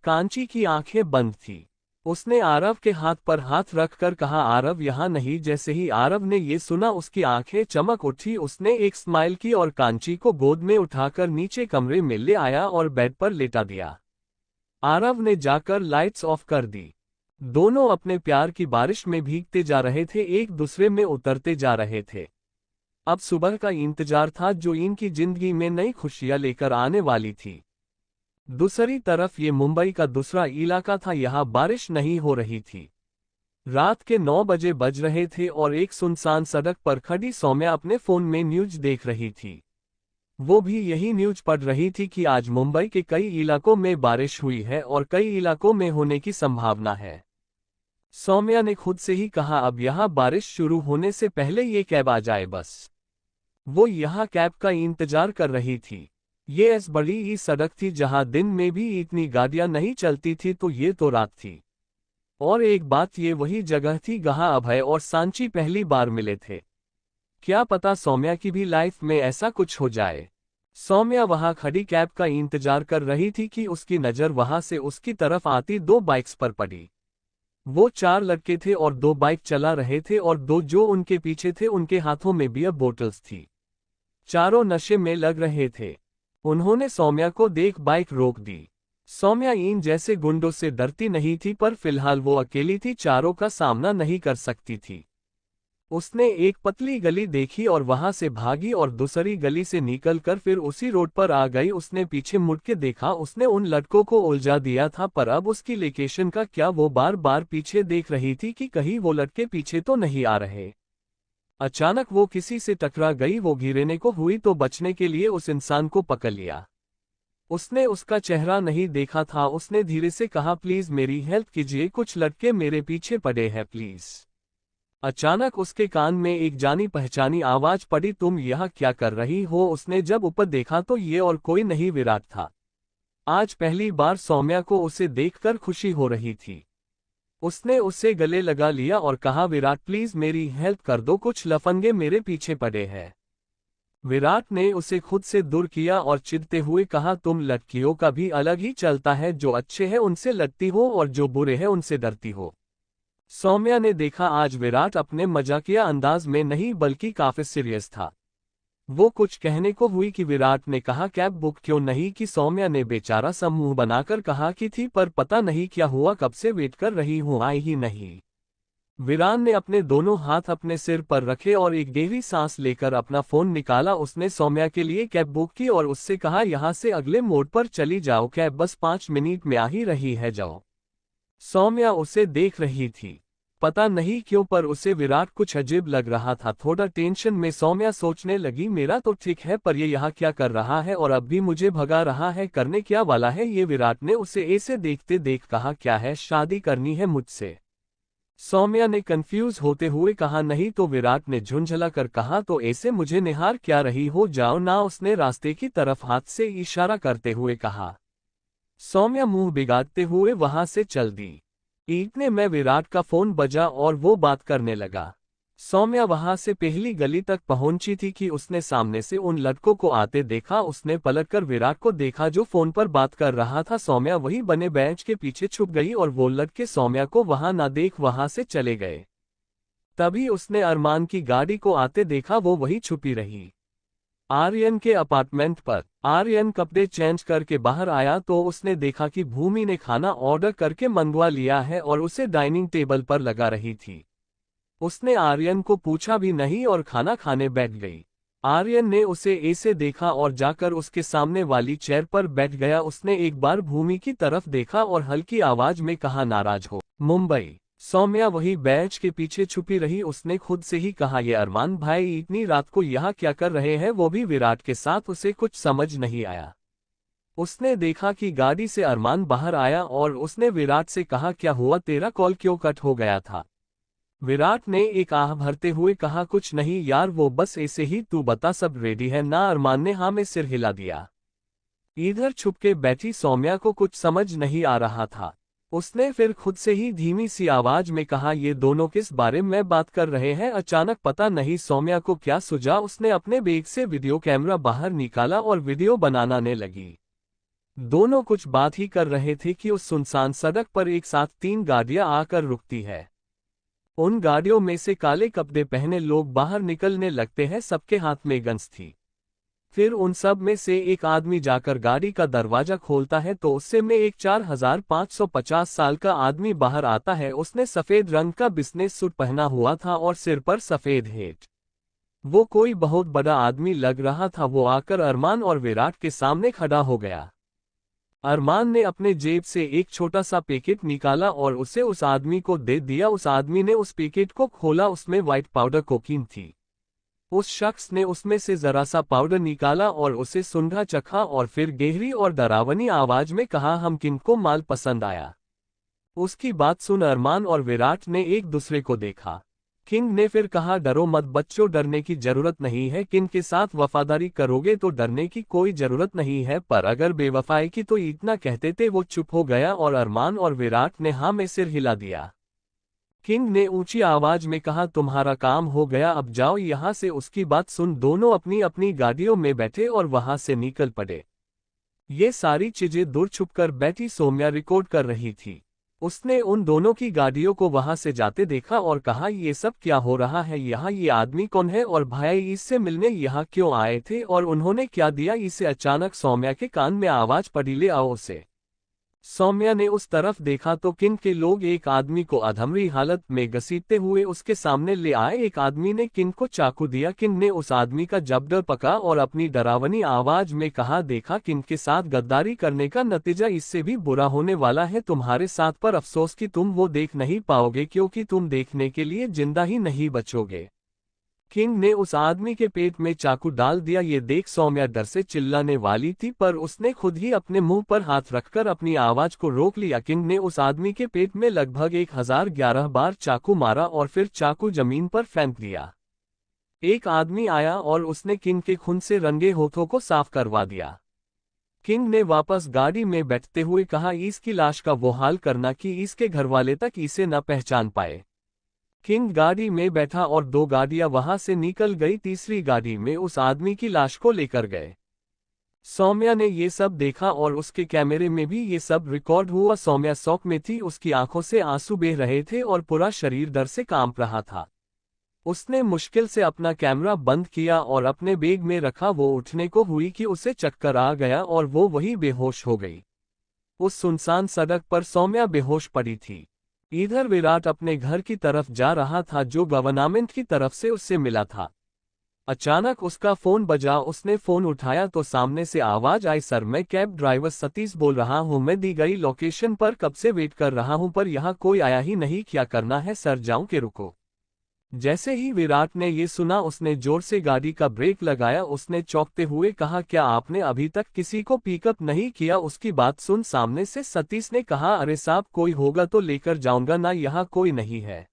कांची की आंखें बंद थी। उसने आरव के हाथ पर हाथ रखकर कहा, आरव यहाँ नहीं। जैसे ही आरव ने ये सुना उसकी आंखें चमक उठी। उसने एक स्माइल की और कांची को गोद में उठाकर नीचे कमरे में ले आया और बेड पर लेटा दिया। आरव ने जाकर लाइट्स ऑफ कर दी। दोनों अपने प्यार की बारिश में भीगते जा रहे थे, एक दूसरे में उतरते जा रहे थे। अब सुबह का इंतजार था जो इनकी जिंदगी में नई खुशियां लेकर आने वाली थी। दूसरी तरफ ये मुंबई का दूसरा इलाका था, यहाँ बारिश नहीं हो रही थी। रात के 9 बजे बज रहे थे और एक सुनसान सड़क पर खड़ी सौम्या अपने फोन में न्यूज देख रही थी। वो भी यही न्यूज पढ़ रही थी कि आज मुंबई के कई इलाकों में बारिश हुई है और कई इलाकों में होने की संभावना है। सौम्या ने खुद से ही कहा, अब यहाँ बारिश शुरू होने से पहले ये कैब आ जाए बस। वो यहाँ कैब का इंतजार कर रही थी। ये ऐसी बड़ी ही सड़क थी जहाँ दिन में भी इतनी गाड़ियां नहीं चलती थी, तो ये तो रात थी। और एक बात, ये वही जगह थी जहाँ अभय और सांची पहली बार मिले थे। क्या पता सौम्या की भी लाइफ में ऐसा कुछ हो जाए। सौम्या वहां खड़ी कैब का इंतजार कर रही थी कि उसकी नजर वहां से उसकी तरफ आती 2 बाइक्स पर पड़ी। वो 4 लड़के थे और 2 बाइक चला रहे थे और 2 जो उनके पीछे थे उनके हाथों में बियर बोतल्स थी। चारों नशे में लग रहे थे। उन्होंने सौम्या को देख बाइक रोक दी। सौम्या इन जैसे गुंडों से डरती नहीं थी, पर फिलहाल वो अकेली थी, चारों का सामना नहीं कर सकती थी। उसने एक पतली गली देखी और वहां से भागी और दूसरी गली से निकलकर फिर उसी रोड पर आ गई। उसने पीछे मुड़ के देखा। उसने उन लड़कों को उलझा दिया था, पर अब उसकी लोकेशन का क्या। वो बार बार पीछे देख रही थी कि कहीं वो लड़के पीछे तो नहीं आ रहे। अचानक वो किसी से टकरा गई। वो गिरने को हुई तो बचने के लिए उस इंसान को पकड़ लिया। उसने उसका चेहरा नहीं देखा था। उसने धीरे से कहा, प्लीज मेरी हेल्प कीजिए, कुछ लड़के मेरे पीछे पड़े हैं प्लीज। अचानक उसके कान में एक जानी पहचानी आवाज पड़ी, तुम यहाँ क्या कर रही हो? उसने जब ऊपर देखा तो ये और कोई नहीं विराट था। आज पहली बार सौम्या को उसे देखकर खुशी हो रही थी। उसने उससे गले लगा लिया और कहा, विराट प्लीज मेरी हेल्प कर दो, कुछ लफंगे मेरे पीछे पड़े हैं। विराट ने उसे खुद से दूर किया और चिढ़ते हुए कहा, तुम लड़कियों का भी अलग ही चलता है, जो अच्छे हैं उनसे लड़ती हो और जो बुरे हैं उनसे डरती हो। सौम्या ने देखा आज विराट अपने मजाकिया अंदाज में नहीं बल्कि काफी सीरियस था। वो कुछ कहने को हुई कि विराट ने कहा कैब बुक क्यों नहीं की। सौम्या ने बेचारा सा मुंह बनाकर कहा कि थी पर पता नहीं क्या हुआ, कब से वेट कर रही हूं आई ही नहीं। विरान ने अपने दोनों हाथ अपने सिर पर रखे और एक गहरी सांस लेकर अपना फोन निकाला। उसने सौम्या के लिए कैब बुक की और उससे कहा यहाँ से अगले मोड़ पर चली जाओ, कैब बस 5 मिनट में आ ही रही है, जाओ। सौम्या उसे देख रही थी। पता नहीं क्यों पर उसे विराट कुछ अजीब लग रहा था। थोड़ा टेंशन में सौम्या सोचने लगी मेरा तो ठीक है पर ये यहाँ क्या कर रहा है और अब भी मुझे भगा रहा है, करने क्या वाला है ये। विराट ने उसे ऐसे देखते देख कहा क्या है, शादी करनी है मुझसे। सौम्या ने कंफ्यूज होते हुए कहा नहीं तो। विराट ने झुंझला कर कहा तो ऐसे मुझे निहार क्या रही हो, जाओ ना। उसने रास्ते की तरफ हाथ से इशारा करते हुए कहा। सौम्या मुंह बिगाड़ते हुए वहां से चल दी। इतने में विराट का फोन बजा और वो बात करने लगा। सौम्या वहां से पहली गली तक पहुंची थी कि उसने सामने से उन लड़कों को आते देखा। उसने पलटकर विराट को देखा जो फोन पर बात कर रहा था। सौम्या वही बने बेंच के पीछे छुप गई और वो लड़के सौम्या को वहां ना देख वहां से चले गए। तभी उसने अरमान की गाड़ी को आते देखा, वो वही छुपी रही। आर्यन के अपार्टमेंट पर आर्यन कपड़े चेंज करके बाहर आया तो उसने देखा कि भूमि ने खाना ऑर्डर करके मंगवा लिया है और उसे डाइनिंग टेबल पर लगा रही थी। उसने आर्यन को पूछा भी नहीं और खाना खाने बैठ गई। आर्यन ने उसे ऐसे देखा और जाकर उसके सामने वाली चेयर पर बैठ गया। उसने एक बार भूमि की तरफ देखा और हल्की आवाज में कहा नाराज हो मुंबई। सौम्या वही बेंच के पीछे छुपी रही। उसने खुद से ही कहा ये अरमान भाई इतनी रात को यहाँ क्या कर रहे हैं, वो भी विराट के साथ। उसे कुछ समझ नहीं आया। उसने देखा कि गाड़ी से अरमान बाहर आया और उसने विराट से कहा क्या हुआ, तेरा कॉल क्यों कट हो गया था। विराट ने एक आह भरते हुए कहा कुछ नहीं यार, वो बस ऐसे ही, तू बता सब रेडी है ना। अरमान ने हाँ में सिर हिला दिया। इधर छुपके बैठी सौम्या को कुछ समझ नहीं आ रहा था। उसने फिर खुद से ही धीमी सी आवाज में कहा ये दोनों किस बारे में बात कर रहे हैं। अचानक पता नहीं सौम्या को क्या सूझा, उसने अपने बैग से वीडियो कैमरा बाहर निकाला और वीडियो बनाने लगी। दोनों कुछ बात ही कर रहे थे कि उस सुनसान सड़क पर एक साथ 3 गाड़ियां आकर रुकती है। उन गाड़ियों में से काले कपड़े पहने लोग बाहर निकलने लगते हैं, सबके हाथ में गन्स थी। फिर उन सब में से एक आदमी जाकर गाड़ी का दरवाजा खोलता है तो उससे में एक 4550 साल का आदमी बाहर आता है। उसने सफेद रंग का बिजनेस सूट पहना हुआ था और सिर पर सफेद हेट। वो कोई बहुत बड़ा आदमी लग रहा था। वो आकर अरमान और विराट के सामने खड़ा हो गया। अरमान ने अपने जेब से एक छोटा सा पैकेट निकाला और उसे उस आदमी को दे दिया। उस आदमी ने उस पैकेट को खोला, उसमें व्हाइट पाउडर कोकीन थी। उस शख्स ने उसमें से जरा सा पाउडर निकाला और उसे सूंघा चखा और फिर गहरी और डरावनी आवाज में कहा हम किनको माल पसंद आया। उसकी बात सुन अरमान और विराट ने एक दूसरे को देखा। किंग ने फिर कहा डरो मत बच्चों, डरने की जरूरत नहीं है। किंग के साथ वफादारी करोगे तो डरने की कोई जरूरत नहीं है, पर अगर बेवफाई की तो इतना कहते थे। वो चुप हो गया और अरमान और विराट ने हाँ में सिर हिला दिया। किंग ने ऊंची आवाज में कहा तुम्हारा काम हो गया, अब जाओ यहां से। उसकी बात सुन दोनों अपनी अपनी गाड़ियों में बैठे और वहां से निकल पड़े। ये सारी चीजें दूर छुपकर बैठी सौम्या रिकॉर्ड कर रही थी। उसने उन दोनों की गाड़ियों को वहां से जाते देखा और कहा ये सब क्या हो रहा है यहाँ, ये आदमी कौन है और भाई इससे मिलने यहाँ क्यों आए थे और उन्होंने क्या दिया इसे। अचानक सौम्या के कान में आवाज पड़ी ले आओ उसे। सौम्या ने उस तरफ देखा तो किंग के लोग एक आदमी को अधमरी हालत में घसीटते हुए उसके सामने ले आए। एक आदमी ने किंग को चाकू दिया। किंग ने उस आदमी का जबड़ा पकड़ा और अपनी डरावनी आवाज में कहा देखा, किंग के साथ गद्दारी करने का नतीजा इससे भी बुरा होने वाला है तुम्हारे साथ, पर अफसोस कि तुम वो देख नहीं पाओगे क्योंकि तुम देखने के लिए जिंदा ही नहीं बचोगे। किंग ने उस आदमी के पेट में चाकू डाल दिया। ये देख सौम्या डर से चिल्लाने वाली थी पर उसने खुद ही अपने मुंह पर हाथ रखकर अपनी आवाज को रोक लिया। किंग ने उस आदमी के पेट में लगभग 1011 बार चाकू मारा और फिर चाकू जमीन पर फेंक दिया। एक आदमी आया और उसने किंग के खून से रंगे हाथों को साफ करवा दिया। किंग ने वापस गाड़ी में बैठते हुए कहा इसकी लाश का वो हाल करना कि इसके घरवाले तक इसे न पहचान पाए। किंग गाड़ी में बैठा और 2 गाड़ियां वहां से निकल गई। तीसरी गाड़ी में उस आदमी की लाश को लेकर गए। सौम्या ने ये सब देखा और उसके कैमरे में भी ये सब रिकॉर्ड हुआ। सौम्या शौक में थी, उसकी आंखों से आंसू बह रहे थे और पूरा शरीर डर से कांप रहा था। उसने मुश्किल से अपना कैमरा बंद किया और अपने बैग में रखा। वो उठने को हुई कि उसे चक्कर आ गया और वो वहीं बेहोश हो गई। उस सुनसान सड़क पर सौम्या बेहोश पड़ी थी। इधर विराट अपने घर की तरफ जा रहा था जो गवर्नमेंट की तरफ से उससे मिला था। अचानक उसका फोन बजा। उसने फोन उठाया तो सामने से आवाज आई, सर मैं कैब ड्राइवर सतीश बोल रहा हूं। मैं दी गई लोकेशन पर कब से वेट कर रहा हूं पर यहां कोई आया ही नहीं। क्या करना है सर, जाऊं कि रुको? जैसे ही विराट ने ये सुना उसने जोर से गाड़ी का ब्रेक लगाया। उसने चौंकते हुए कहा, क्या आपने अभी तक किसी को पिकअप नहीं किया? उसकी बात सुन सामने से सतीश ने कहा, अरे साहब कोई होगा तो लेकर जाऊंगा ना, यहाँ कोई नहीं है।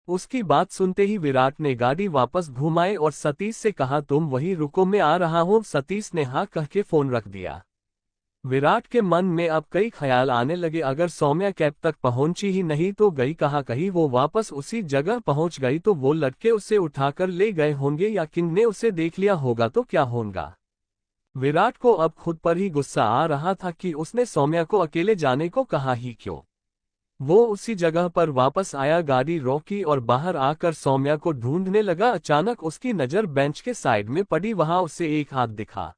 उसकी बात सुनते ही विराट ने गाड़ी वापस घुमाई और सतीश से कहा, तुम वहीं रुको मैं आ रहा हूं। सतीश ने हाँ कह के फोन रख दिया। विराट के मन में अब कई ख्याल आने लगे। अगर सौम्या कैब तक पहुंची ही नहीं तो गई कहाँ? कहीं वो वापस उसी जगह पहुंच गई तो वो लड़के उसे उठाकर ले गए होंगे या किंग ने उसे देख लिया होगा तो क्या होगा? विराट को अब खुद पर ही गुस्सा आ रहा था कि उसने सौम्या को अकेले जाने को कहा ही क्यों। वो उसी जगह पर वापस आया, गाड़ी रोकी और बाहर आकर सौम्या को ढूंढने लगा। अचानक उसकी नजर बेंच के साइड में पड़ी। वहां उसे एक हाथ दिखा।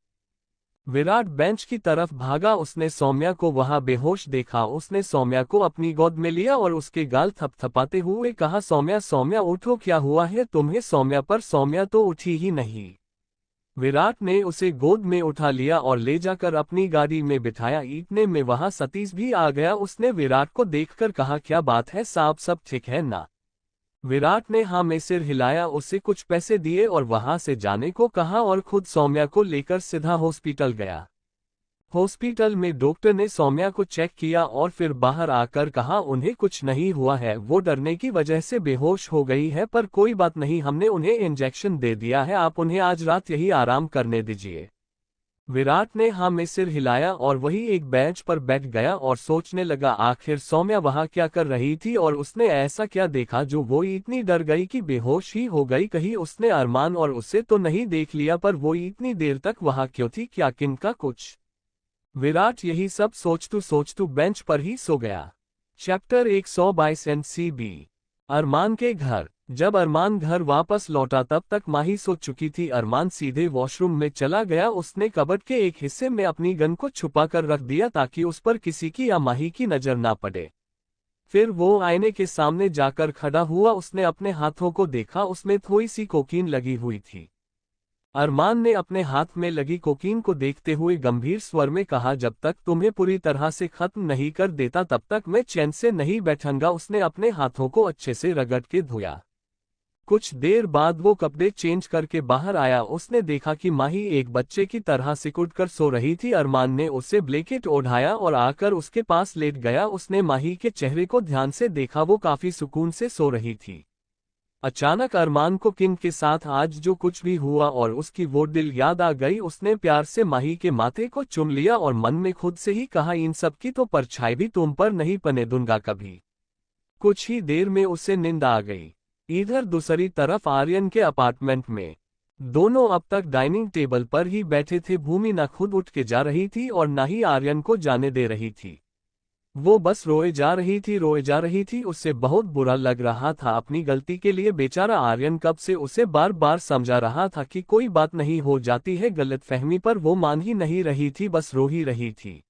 विराट बेंच की तरफ भागा। उसने सौम्या को वहां बेहोश देखा। उसने सौम्या को अपनी गोद में लिया और उसके गाल थपथपाते हुए कहा, सौम्या सौम्या उठो, क्या हुआ है तुम्हें? सौम्या पर सौम्या तो उठी ही नहीं। विराट ने उसे गोद में उठा लिया और ले जाकर अपनी गाड़ी में बिठाया। इतने में वहां सतीश भी आ गया। उसने विराट को देखकर कहा, क्या बात है साहब, सब ठीक है ना? विराट ने हाँ में सिर हिलाया। उसे कुछ पैसे दिए और वहां से जाने को कहा और खुद सौम्या को लेकर सीधा हॉस्पिटल गया। हॉस्पिटल में डॉक्टर ने सौम्या को चेक किया और फिर बाहर आकर कहा, उन्हें कुछ नहीं हुआ है, वो डरने की वजह से बेहोश हो गई है, पर कोई बात नहीं, हमने उन्हें इंजेक्शन दे दिया है, आप उन्हें आज रात यही आराम करने दीजिए। विराट ने हाँ में सिर हिलाया और वही एक बेंच पर बैठ गया और सोचने लगा, आखिर सौम्या वहां क्या कर रही थी और उसने ऐसा क्या देखा जो वो इतनी डर गई कि बेहोश ही हो गई? कहीं उसने अरमान और उसे तो नहीं देख लिया, पर वो इतनी देर तक वहां क्यों थी? क्या किनका कुछ? विराट यही सब सोचतू बेंच पर ही सो गया। Chapter 122 NCB। अरमान के घर। जब अरमान घर वापस लौटा तब तक माही सो चुकी थी। अरमान सीधे वॉशरूम में चला गया। उसने कबर्ड के एक हिस्से में अपनी गन को छुपा कर रख दिया ताकि उस पर किसी की या माही की नजर ना पड़े। फिर वो आईने के सामने जाकर खड़ा हुआ। उसने अपने हाथों को देखा, उसमें थोड़ी सी कोकीन लगी हुई थी। अरमान ने अपने हाथ में लगी कोकीन को देखते हुए गंभीर स्वर में कहा, जब तक तुम्हें पूरी तरह से खत्म नहीं कर देता तब तक मैं चैन से नहीं बैठूंगा। उसने अपने हाथों को अच्छे से रगड़ के धोया। कुछ देर बाद वो कपड़े चेंज करके बाहर आया। उसने देखा कि माही एक बच्चे की तरह सिकुड़ कर सो रही थी। अरमान ने उसे ब्लैंकेट ओढ़ाया और आकर उसके पास लेट गया। उसने माही के चेहरे को ध्यान से देखा, वो काफी सुकून से सो रही थी। अचानक अरमान को किंग के साथ आज जो कुछ भी हुआ और उसकी वो दिल याद आ गई। उसने प्यार से माही के माथे को चूम लिया और मन में खुद से ही कहा, इन सब की तो परछाई भी तुम पर नहीं पने दूंगा कभी। कुछ ही देर में उसे नींद आ गई। इधर दूसरी तरफ आर्यन के अपार्टमेंट में दोनों अब तक डाइनिंग टेबल पर ही बैठे थे। भूमि न खुद उठ के जा रही थी और न ही आर्यन को जाने दे रही थी। वो बस रोए जा रही थी। उससे बहुत बुरा लग रहा था अपनी गलती के लिए। बेचारा आर्यन कब से उसे बार बार समझा रहा था कि कोई बात नहीं, हो जाती है गलतफहमी, पर वो मान ही नहीं रही थी, बस रो ही रही थी।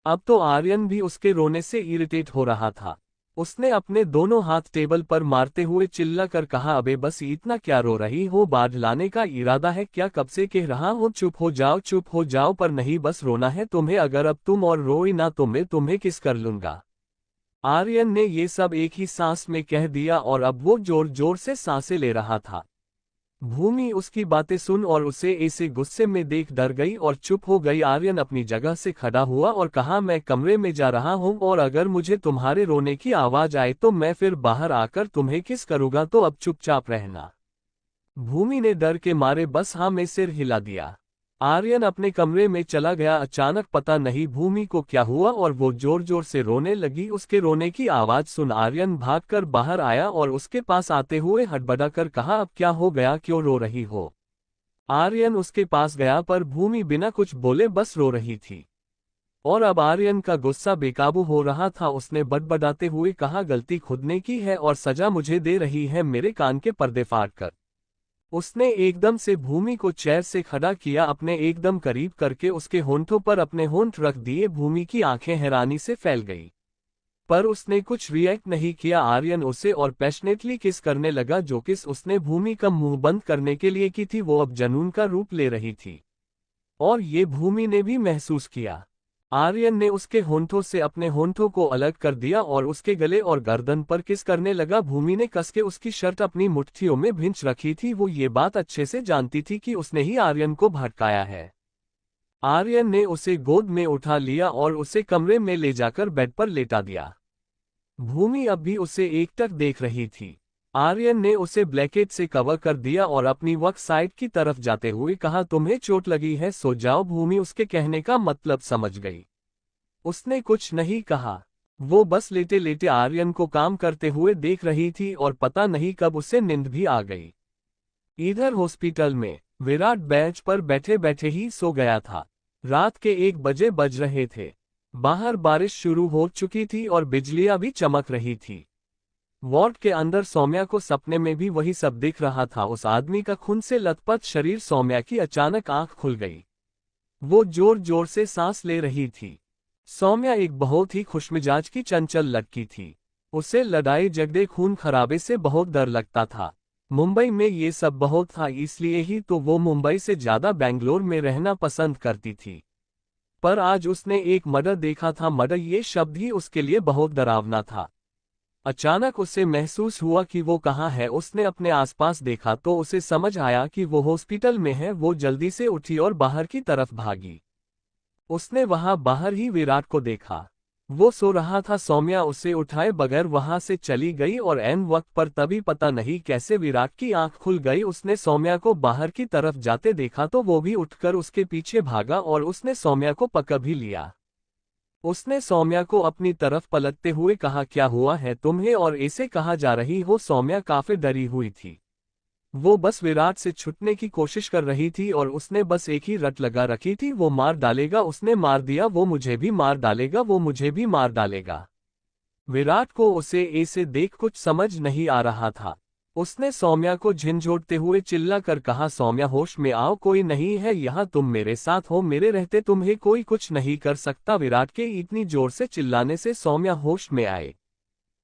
अब तो आर्यन भी उसके रोने से इरिटेट हो रहा था। उसने अपने दोनों हाथ टेबल पर मारते हुए चिल्ला कर कहा, अबे बस इतना क्या रो रही हो? बाढ़ लाने का इरादा है क्या? कब से कह रहा हूँ चुप हो जाओ, पर नहीं, बस रोना है तुम्हें। अगर अब तुम और रोई ना तो मैं तुम्हें किस कर लूंगा। आर्यन ने ये सब एक ही सांस में कह दिया और अब वो जोर जोर से सांसें ले रहा था। भूमि उसकी बातें सुन और उसे ऐसे गुस्से में देख डर गई और चुप हो गई। आर्यन अपनी जगह से खड़ा हुआ और कहा, मैं कमरे में जा रहा हूं और अगर मुझे तुम्हारे रोने की आवाज आए तो मैं फिर बाहर आकर तुम्हें किस करूंगा, तो अब चुपचाप रहना। भूमि ने डर के मारे बस हाँ में सिर हिला दिया। आर्यन अपने कमरे में चला गया। अचानक पता नहीं भूमि को क्या हुआ और वो जोर जोर से रोने लगी। उसके रोने की आवाज सुन आर्यन भागकर बाहर आया और उसके पास आते हुए हड़बड़ाकर कहा, अब क्या हो गया, क्यों रो रही हो? आर्यन उसके पास गया पर भूमि बिना कुछ बोले बस रो रही थी। और अब आर्यन का गुस्सा बेकाबू हो रहा था। उसने बड़बड़ाते हुए कहा, गलती खुद ने की है और सजा मुझे दे रही है मेरे कान के पर्दे फाड़कर। उसने एकदम से भूमि को चेयर से खड़ा किया, अपने एकदम करीब करके उसके होंठों पर अपने होंठ रख दिए। भूमि की आंखें हैरानी से फैल गई, पर उसने कुछ रिएक्ट नहीं किया। आर्यन उसे और पैशनेटली किस करने लगा। जो किस उसने भूमि का मुंह बंद करने के लिए की थी वो अब जुनून का रूप ले रही थी, और ये भूमि ने भी महसूस किया। आर्यन ने उसके होंठों से अपने होंठों को अलग कर दिया और उसके गले और गर्दन पर किस करने लगा। भूमि ने कस के उसकी शर्ट अपनी मुट्ठियों में भींच रखी थी। वो ये बात अच्छे से जानती थी कि उसने ही आर्यन को भड़काया है। आर्यन ने उसे गोद में उठा लिया और उसे कमरे में ले जाकर बेड पर लेटा दिया। भूमि अब भी उसे एकटक देख रही थी। आर्यन ने उसे ब्लैंकेट से कवर कर दिया और अपनी वर्क साइड की तरफ जाते हुए कहा, तुम्हें चोट लगी है, सो जाओ। भूमि उसके कहने का मतलब समझ गई। उसने कुछ नहीं कहा। वो बस लेटे लेटे आर्यन को काम करते हुए देख रही थी और पता नहीं कब उसे नींद भी आ गई। इधर हॉस्पिटल में विराट बेंच पर बैठे बैठे ही सो गया था। रात के 1 बजे बज रहे थे। बाहर बारिश शुरू हो चुकी थी और बिजलियां भी चमक रही थी। वार्ड के अंदर सौम्या को सपने में भी वही सब दिख रहा था। उस आदमी का खून से लथपथ शरीर। सौम्या की अचानक आंख खुल गई। वो जोर जोर से सांस ले रही थी। सौम्या एक बहुत ही खुशमिजाज की चंचल लड़की थी। उसे लड़ाई झगड़े खून खराबे से बहुत डर लगता था। मुंबई में ये सब बहुत था, इसलिए ही तो वो मुंबई से ज्यादा बेंगलोर में रहना पसंद करती थी। पर आज उसने एक मर्डर देखा था। मर्डर ये शब्द ही उसके लिए बहुत डरावना था। अचानक उसे महसूस हुआ कि वो कहाँ है। उसने अपने आसपास देखा तो उसे समझ आया कि वो हॉस्पिटल में है। वो जल्दी से उठी और बाहर की तरफ भागी। उसने वहां बाहर ही विराट को देखा। वो सो रहा था। सौम्या उसे उठाए बगैर वहां से चली गई और ऐन वक्त पर तभी पता नहीं कैसे विराट की आंख खुल गई। उसने सौम्या को बाहर की तरफ जाते देखा तो वो भी उठकर उसके पीछे भागा और उसने सौम्या को पकड़ भी लिया। उसने सौम्या को अपनी तरफ पलटते हुए कहा, क्या हुआ है तुम्हें और ऐसे कहा जा रही हो। सौम्या काफी डरी हुई थी। वो बस विराट से छूटने की कोशिश कर रही थी और उसने बस एक ही रट लगा रखी थी, वो मार डालेगा, उसने मार दिया, वो मुझे भी मार डालेगा, वो मुझे भी मार डालेगा। विराट को उसे ऐसे देख कुछ समझ नहीं आ रहा था। उसने सौम्या को झिंझोड़ते हुए चिल्ला कर कहा, सौम्या होश में आओ, कोई नहीं है यहाँ, तुम मेरे साथ हो, मेरे रहते तुम्हें कोई कुछ नहीं कर सकता। विराट के इतनी जोर से चिल्लाने से सौम्या होश में आए।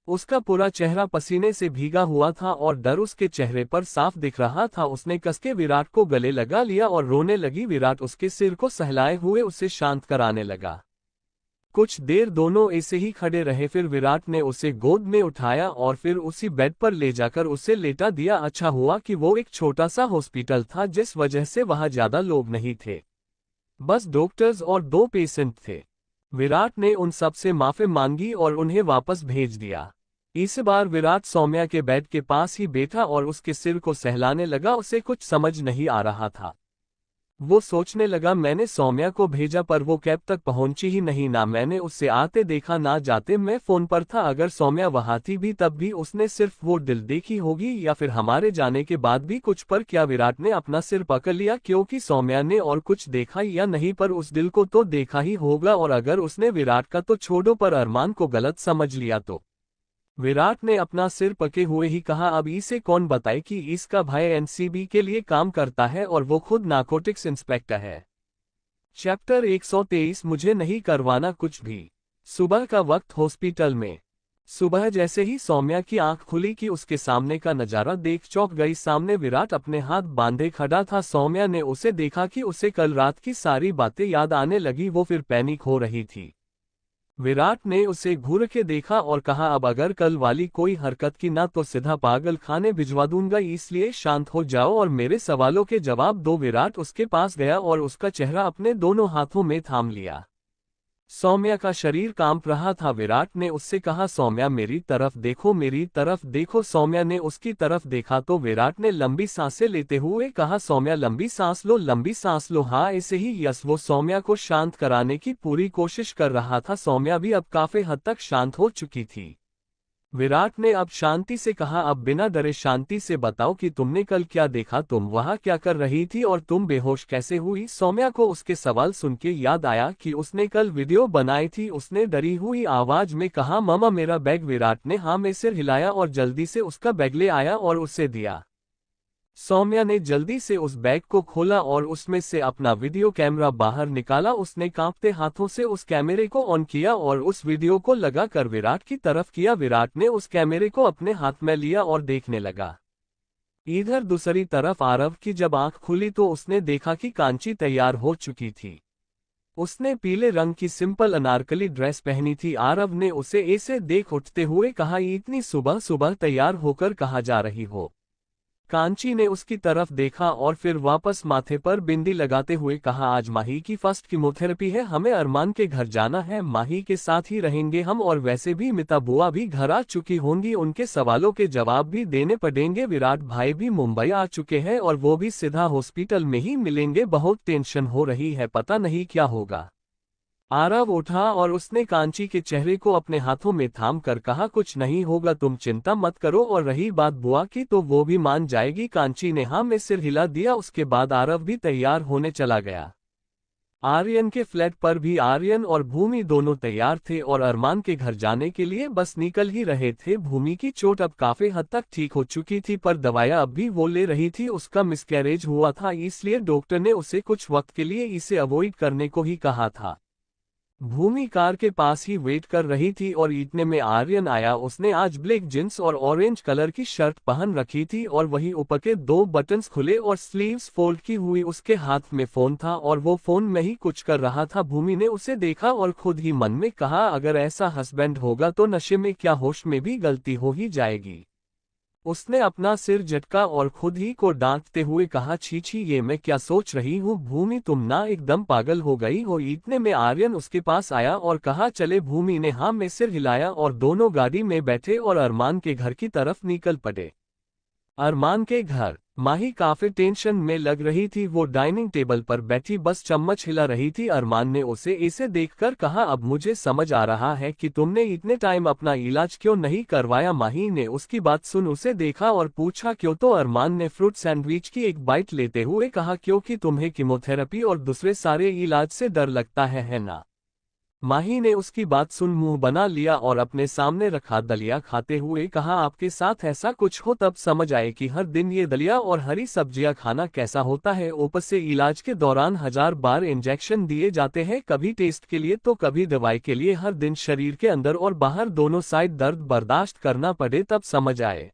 उसका पूरा चेहरा पसीने से भीगा हुआ था और डर उसके चेहरे पर साफ दिख रहा था। उसने कसके विराट को गले लगा लिया और रोने लगी। विराट उसके सिर को सहलाए हुए उसे शांत कराने लगा। कुछ देर दोनों ऐसे ही खड़े रहे। फिर विराट ने उसे गोद में उठाया और फिर उसी बेड पर ले जाकर उसे लेटा दिया। अच्छा हुआ कि वो एक छोटा सा हॉस्पिटल था, जिस वजह से वहां ज्यादा लोग नहीं थे, बस डॉक्टर्स और 2 पेशेंट थे। विराट ने उन सब से माफी मांगी और उन्हें वापस भेज दिया। इस बार विराट सौम्या के बेड के पास ही बैठा और उसके सिर को सहलाने लगा। उसे कुछ समझ नहीं आ रहा था। वो सोचने लगा, मैंने सौम्या को भेजा पर वो कैब तक पहुंची ही नहीं, ना मैंने उससे आते देखा ना जाते। मैं फोन पर था, अगर सौम्या वहां थी भी तब भी उसने सिर्फ वो दिल देखी होगी या फिर हमारे जाने के बाद भी कुछ। पर क्या विराट ने अपना सिर पकड़ लिया क्योंकि सौम्या ने और कुछ देखा या नहीं, पर उस दिल को तो देखा ही होगा। और अगर उसने विराट का तो छोड़ो, पर अरमान को गलत समझ लिया तो। विराट ने अपना सिर पके हुए ही कहा, अब इसे कौन बताए कि इसका भाई एनसीबी के लिए काम करता है और वो खुद नारकोटिक्स इंस्पेक्टर है। चैप्टर 123, मुझे नहीं करवाना कुछ भी। सुबह का वक्त हॉस्पिटल में। सुबह जैसे ही सौम्या की आंख खुली कि उसके सामने का नजारा देख चौंक गई। सामने विराट अपने हाथ बांधे खड़ा था। सौम्या ने उसे देखा कि उसे कल रात की सारी बातें याद आने लगी। वो फिर पैनिक हो रही थी। विराट ने उसे घूर के देखा और कहा, अब अगर कल वाली कोई हरकत की ना तो सीधा पागल खाने भिजवा दूंगा, इसलिए शांत हो जाओ और मेरे सवालों के जवाब दो। विराट उसके पास गया और उसका चेहरा अपने दोनों हाथों में थाम लिया। सौम्या का शरीर कांप रहा था। विराट ने उससे कहा, सौम्या मेरी तरफ देखो, मेरी तरफ देखो। सौम्या ने उसकी तरफ देखा तो विराट ने लंबी सांसें लेते हुए कहा, सौम्या लंबी सांस लो, लंबी सांस लो। हाँ ऐसे ही, यस। वो सौम्या को शांत कराने की पूरी कोशिश कर रहा था। सौम्या भी अब काफी हद तक शांत हो चुकी थी। विराट ने अब शांति से कहा, अब बिना डरे शांति से बताओ कि तुमने कल क्या देखा, तुम वहां क्या कर रही थी और तुम बेहोश कैसे हुई। सौम्या को उसके सवाल सुन के याद आया कि उसने कल वीडियो बनाई थी। उसने डरी हुई आवाज में कहा, मम्मा मेरा बैग। विराट ने हाँ में सिर हिलाया और जल्दी से उसका बैग ले आया और उसे दिया। सौम्या ने जल्दी से उस बैग को खोला और उसमें से अपना वीडियो कैमरा बाहर निकाला। उसने कांपते हाथों से उस कैमरे को ऑन किया और उस वीडियो को लगाकर विराट की तरफ किया। विराट ने उस कैमरे को अपने हाथ में लिया और देखने लगा। इधर दूसरी तरफ आरव की जब आंख खुली तो उसने देखा कि कांची तैयार हो चुकी थी। उसने पीले रंग की सिंपल अनारकली ड्रेस पहनी थी। आरव ने उसे ऐसे देख उठते हुए कहा, इतनी सुबह सुबह तैयार होकर कहाँ जा रही हो। कांची ने उसकी तरफ देखा और फिर वापस माथे पर बिंदी लगाते हुए कहा, आज माही की फर्स्ट कीमोथेरेपी है, हमें अरमान के घर जाना है, माही के साथ ही रहेंगे हम। और वैसे भी मिता बुआ भी घर आ चुकी होंगी, उनके सवालों के जवाब भी देने पड़ेंगे। विराट भाई भी मुंबई आ चुके हैं और वो भी सीधा हॉस्पिटल में ही मिलेंगे। बहुत टेंशन हो रही है, पता नहीं क्या होगा। आरव उठा और उसने कांची के चेहरे को अपने हाथों में थाम कर कहा, कुछ नहीं होगा, तुम चिंता मत करो। और रही बात बुआ की तो वो भी मान जाएगी। कांची ने हाँ में सिर हिला दिया। उसके बाद आरव भी तैयार होने चला गया। आर्यन के फ्लैट पर भी आर्यन और भूमि दोनों तैयार थे और अरमान के घर जाने के लिए बस निकल ही रहे थे। भूमि की चोट अब काफी हद तक ठीक हो चुकी थी पर दवाइयां अब भी वो ले रही थी। उसका मिसकैरेज हुआ था, इसलिए डॉक्टर ने उसे कुछ वक्त के लिए इसे अवॉइड करने को ही कहा था। भूमि कार के पास ही वेट कर रही थी और इतने में आर्यन आया। उसने आज ब्लैक जींस और ऑरेंज कलर की शर्ट पहन रखी थी और वहीं ऊपर के 2 बटन्स खुले और स्लीव्स फोल्ड की हुई। उसके हाथ में फोन था और वो फोन में ही कुछ कर रहा था। भूमि ने उसे देखा और खुद ही मन में कहा, अगर ऐसा हस्बैंड होगा तो नशे में क्या होश में भी गलती हो ही जाएगी। उसने अपना सिर झटका और खुद ही को डांटते हुए कहा, छी छी, ये मैं क्या सोच रही हूँ। भूमि तुम ना एकदम पागल हो गई हो। इतने में आर्यन उसके पास आया और कहा, चले। भूमि ने हाँ में सिर हिलाया और दोनों गाड़ी में बैठे और अरमान के घर की तरफ निकल पड़े। अरमान के घर। माही काफी टेंशन में लग रही थी। वो डाइनिंग टेबल पर बैठी बस चम्मच हिला रही थी। अरमान ने उसे ऐसे देखकर कहा, अब मुझे समझ आ रहा है कि तुमने इतने टाइम अपना इलाज क्यों नहीं करवाया। माही ने उसकी बात सुन उसे देखा और पूछा, क्यों। तो अरमान ने फ्रूट सैंडविच की एक बाइट लेते हुए कहा, क्योंकि तुम्हें कीमोथेरेपी और दूसरे सारे इलाज से डर लगता है ना। माही ने उसकी बात सुन मुंह बना लिया और अपने सामने रखा दलिया खाते हुए कहा, आपके साथ ऐसा कुछ हो तब समझ आए कि हर दिन ये दलिया और हरी सब्जियां खाना कैसा होता है। ऊपर से इलाज के दौरान 1000 बार इंजेक्शन दिए जाते हैं, कभी टेस्ट के लिए तो कभी दवाई के लिए। हर दिन शरीर के अंदर और बाहर दोनों साइड दर्द बर्दाश्त करना पड़े, तब समझ आए।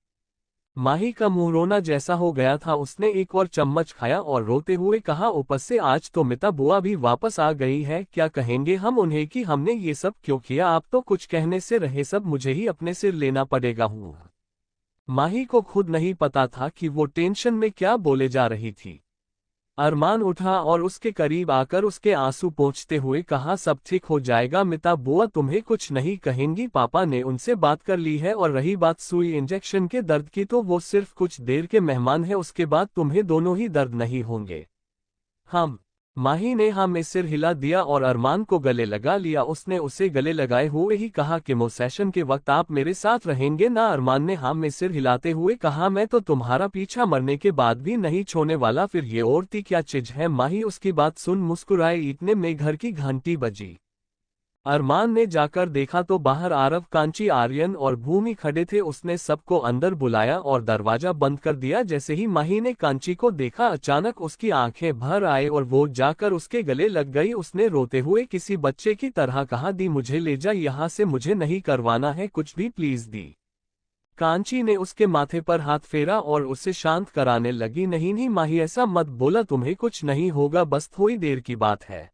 माही का मुंह रोना जैसा हो गया था। उसने एक और चम्मच खाया और रोते हुए कहा, ऊपर से आज तो मिता बुआ भी वापस आ गई है, क्या कहेंगे हम उन्हें कि हमने ये सब क्यों किया। आप तो कुछ कहने से रहे, सब मुझे ही अपने सिर लेना पड़ेगा हूँ। माही को खुद नहीं पता था कि वो टेंशन में क्या बोले जा रही थी। अरमान उठा और उसके करीब आकर उसके आंसू पोंछते हुए कहा, सब ठीक हो जाएगा, मिता बुआ तुम्हें कुछ नहीं कहेंगी। पापा ने उनसे बात कर ली है और रही बात सुई इंजेक्शन के दर्द की तो वो सिर्फ कुछ देर के मेहमान है, उसके बाद तुम्हें दोनों ही दर्द नहीं होंगे। हम। माही ने हाँ में सिर हिला दिया और अरमान को गले लगा लिया। उसने उसे गले लगाए हुए ही कहा, केमो सेशन के वक्त आप मेरे साथ रहेंगे ना। अरमान ने हाँ में सिर हिलाते हुए कहा, मैं तो तुम्हारा पीछा मरने के बाद भी नहीं छोड़ने वाला। फिर ये औरती क्या चीज है। माही उसकी बात सुन मुस्कुराए। इतने में घर की घंटी बजी। अरमान ने जाकर देखा तो बाहर आरव, कांची, आर्यन और भूमि खड़े थे। उसने सबको अंदर बुलाया और दरवाजा बंद कर दिया। जैसे ही माही ने कांची को देखा, अचानक उसकी आंखें भर आए और वो जाकर उसके गले लग गई। उसने रोते हुए किसी बच्चे की तरह कहा, दी मुझे ले जा यहाँ से, मुझे नहीं करवाना है कुछ भी, प्लीज दी। कांची ने उसके माथे पर हाथ फेरा और उसे शांत कराने लगी, नहीं नहीं माही ऐसा मत बोला, तुम्हें कुछ नहीं होगा, बस थोड़ी देर की बात है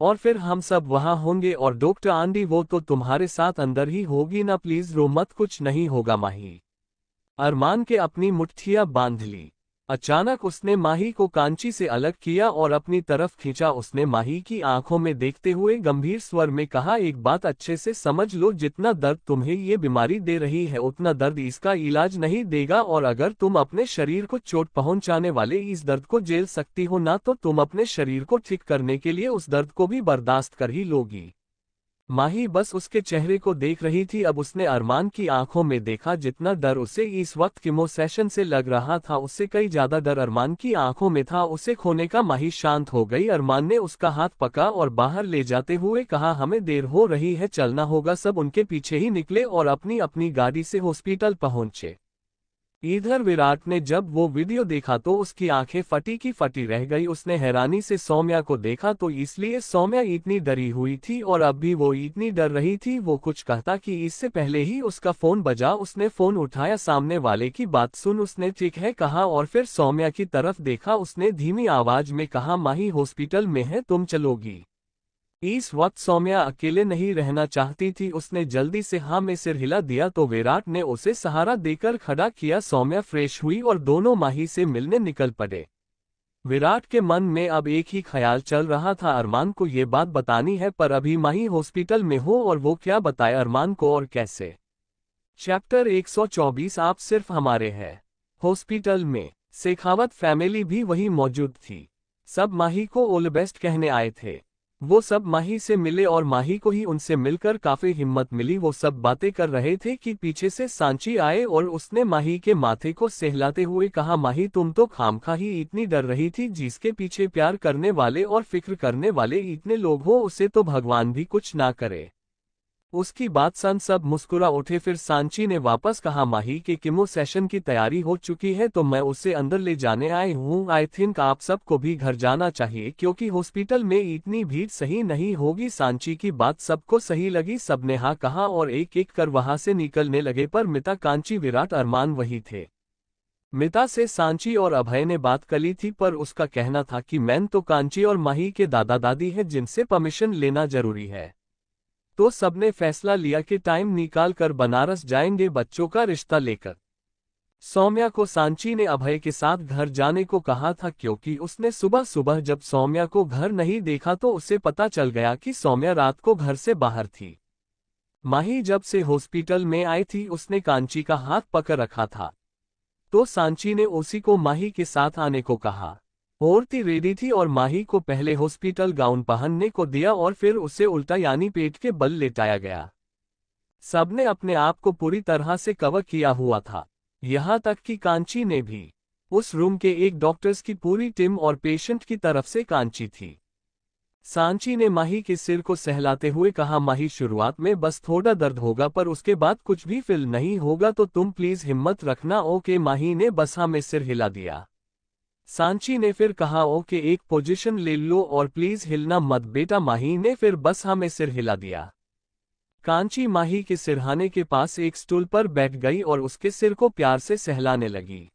और फिर हम सब वहां होंगे। और डॉक्टर आंटी वो तो तुम्हारे साथ अंदर ही होगी ना, प्लीज रो मत, कुछ नहीं होगा माही। अरमान के अपनी मुट्ठियां बांध ली। अचानक उसने माही को कांची से अलग किया और अपनी तरफ खींचा। उसने माही की आंखों में देखते हुए गंभीर स्वर में कहा, एक बात अच्छे से समझ लो, जितना दर्द तुम्हें ये बीमारी दे रही है उतना दर्द इसका इलाज नहीं देगा। और अगर तुम अपने शरीर को चोट पहुंचाने वाले इस दर्द को झेल सकती हो ना, तो तुम अपने शरीर को ठीक करने के लिए उस दर्द को भी बर्दाश्त कर ही लोगी। माही बस उसके चेहरे को देख रही थी। अब उसने अरमान की आंखों में देखा। जितना डर उसे इस वक्त कीमो सेशन से लग रहा था, उससे कई ज्यादा डर अरमान की आंखों में था, उसे खोने का। माही शांत हो गई। अरमान ने उसका हाथ पकड़ा और बाहर ले जाते हुए कहा, हमें देर हो रही है, चलना होगा। सब उनके पीछे ही निकले और अपनी अपनी गाड़ी से हॉस्पिटल पहुंचे। इधर विराट ने जब वो वीडियो देखा तो उसकी आंखें फटी की फटी रह गई। उसने हैरानी से सौम्या को देखा तो इसलिए सौम्या इतनी डरी हुई थी और अब भी वो इतनी डर रही थी। वो कुछ कहता कि इससे पहले ही उसका फोन बजा। उसने फोन उठाया, सामने वाले की बात सुन उसने ठीक है कहा और फिर सौम्या की तरफ देखा। उसने धीमी आवाज में कहा, माही हॉस्पिटल में है, तुम चलोगी? इस वक्त सौम्या अकेले नहीं रहना चाहती थी। उसने जल्दी से हाँ में सिर हिला दिया तो विराट ने उसे सहारा देकर खड़ा किया। सौम्या फ्रेश हुई और दोनों माही से मिलने निकल पड़े। विराट के मन में अब एक ही ख्याल चल रहा था, अरमान को ये बात बतानी है, पर अभी माही हॉस्पिटल में हो और वो क्या बताए अरमान को और कैसे। चैप्टर 124 आप सिर्फ हमारे हैं। हॉस्पिटल में शेखावत फैमिली भी वही मौजूद थी। सब माही को ऑल बेस्ट कहने आए थे। वो सब माही से मिले और माही को ही उनसे मिलकर काफी हिम्मत मिली। वो सब बातें कर रहे थे कि पीछे से सांची आए और उसने माही के माथे को सहलाते हुए कहा, माही तुम तो खामखा ही इतनी डर रही थी। जिसके पीछे प्यार करने वाले और फिक्र करने वाले इतने लोग हो, उसे तो भगवान भी कुछ ना करे। उसकी बात सुन सब मुस्कुरा उठे। फिर सांची ने वापस कहा, माही के कीमो सेशन की तैयारी हो चुकी है तो मैं उसे अंदर ले जाने आई हूँ। आई थिंक आप सबको भी घर जाना चाहिए क्योंकि हॉस्पिटल में इतनी भीड़ सही नहीं होगी। सांची की बात सबको सही लगी। सबने हाँ कहा और एक एक कर वहां से निकलने लगे। पर मिता, कांची, विराट, अरमान वही थे। मिता से सांची और अभय ने बात करी थी पर उसका कहना था कि मैन तो कांची और माही के दादा दादी है जिनसे परमिशन लेना जरूरी है। तो सबने फैसला लिया कि टाइम निकाल कर बनारस जाएंगे बच्चों का रिश्ता लेकर। सौम्या को सांची ने अभय के साथ घर जाने को कहा था क्योंकि उसने सुबह सुबह जब सौम्या को घर नहीं देखा तो उसे पता चल गया कि सौम्या रात को घर से बाहर थी। माही जब से हॉस्पिटल में आई थी उसने कांची का हाथ पकड़ रखा था, तो सांची ने उसी को माही के साथ आने को कहा। औरती रेडी थी और माही को पहले हॉस्पिटल गाउन पहनने को दिया और फिर उसे उल्टा यानी पेट के बल लेटाया गया। सबने अपने आप को पूरी तरह से कवर किया हुआ था, यहाँ तक कि कांची ने भी। उस रूम के एक डॉक्टर्स की पूरी टीम और पेशेंट की तरफ से कांची थी। सांची ने माही के सिर को सहलाते हुए कहा, माही शुरुआत में बस थोड़ा दर्द होगा पर उसके बाद कुछ भी फील नहीं होगा, तो तुम प्लीज हिम्मत रखना। ओके। माही ने बस हाँ में सिर हिला दिया। सांची ने फिर कहा, ओके एक पोजीशन ले लो और प्लीज हिलना मत बेटा। माही ने फिर बस हाँ में सिर हिला दिया। कांची माही के सिरहाने के पास एक स्टूल पर बैठ गई और उसके सिर को प्यार से सहलाने लगी।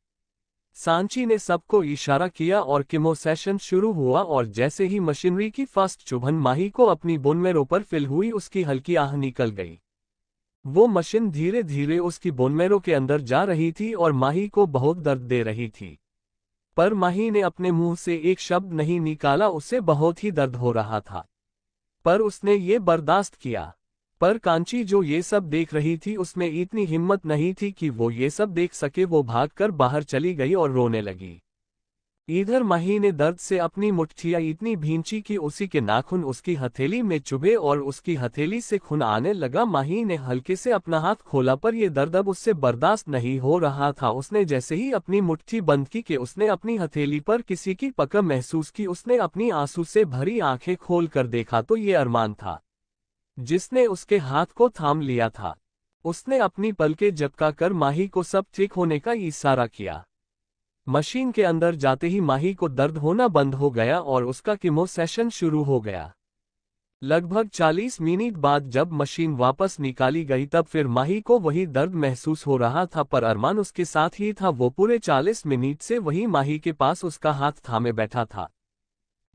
सांची ने सबको इशारा किया और कीमो सेशन शुरू हुआ और जैसे ही मशीनरी की फर्स्ट चुभन माही को अपनी बोन मैरो पर फिल हुई, उसकी हल्की आह निकल गई। वो मशीन धीरे धीरे उसकी बोन मैरो के अंदर जा रही थी और माही को बहुत दर्द दे रही थी। पर माही ने अपने मुंह से एक शब्द नहीं निकाला, उसे बहुत ही दर्द हो रहा था पर उसने ये बर्दाश्त किया। पर कांची जो ये सब देख रही थी उसमें इतनी हिम्मत नहीं थी कि वो ये सब देख सके। वो भागकर बाहर चली गई और रोने लगी। इधर माही ने दर्द से अपनी मुट्ठियां इतनी भींची कि उसी के नाखून उसकी हथेली में चुभे और उसकी हथेली से खून आने लगा। माही ने हल्के से अपना हाथ खोला पर यह दर्द अब उससे बर्दाश्त नहीं हो रहा था। उसने जैसे ही अपनी मुट्ठी बंद की कि उसने अपनी हथेली पर किसी की पकड़ महसूस की। उसने अपनी आंसू से भरी आंखें खोल कर देखा तो ये अरमान था जिसने उसके हाथ को थाम लिया था। उसने अपनी पलकें झपकाकर माही को सब ठीक होने का इशारा किया। मशीन के अंदर जाते ही माही को दर्द होना बंद हो गया और उसका कीमो सेशन शुरू हो गया। लगभग 40 मिनट बाद जब मशीन वापस निकाली गई तब फिर माही को वही दर्द महसूस हो रहा था पर अरमान उसके साथ ही था। वो पूरे 40 मिनट से वही माही के पास उसका हाथ थामे बैठा था।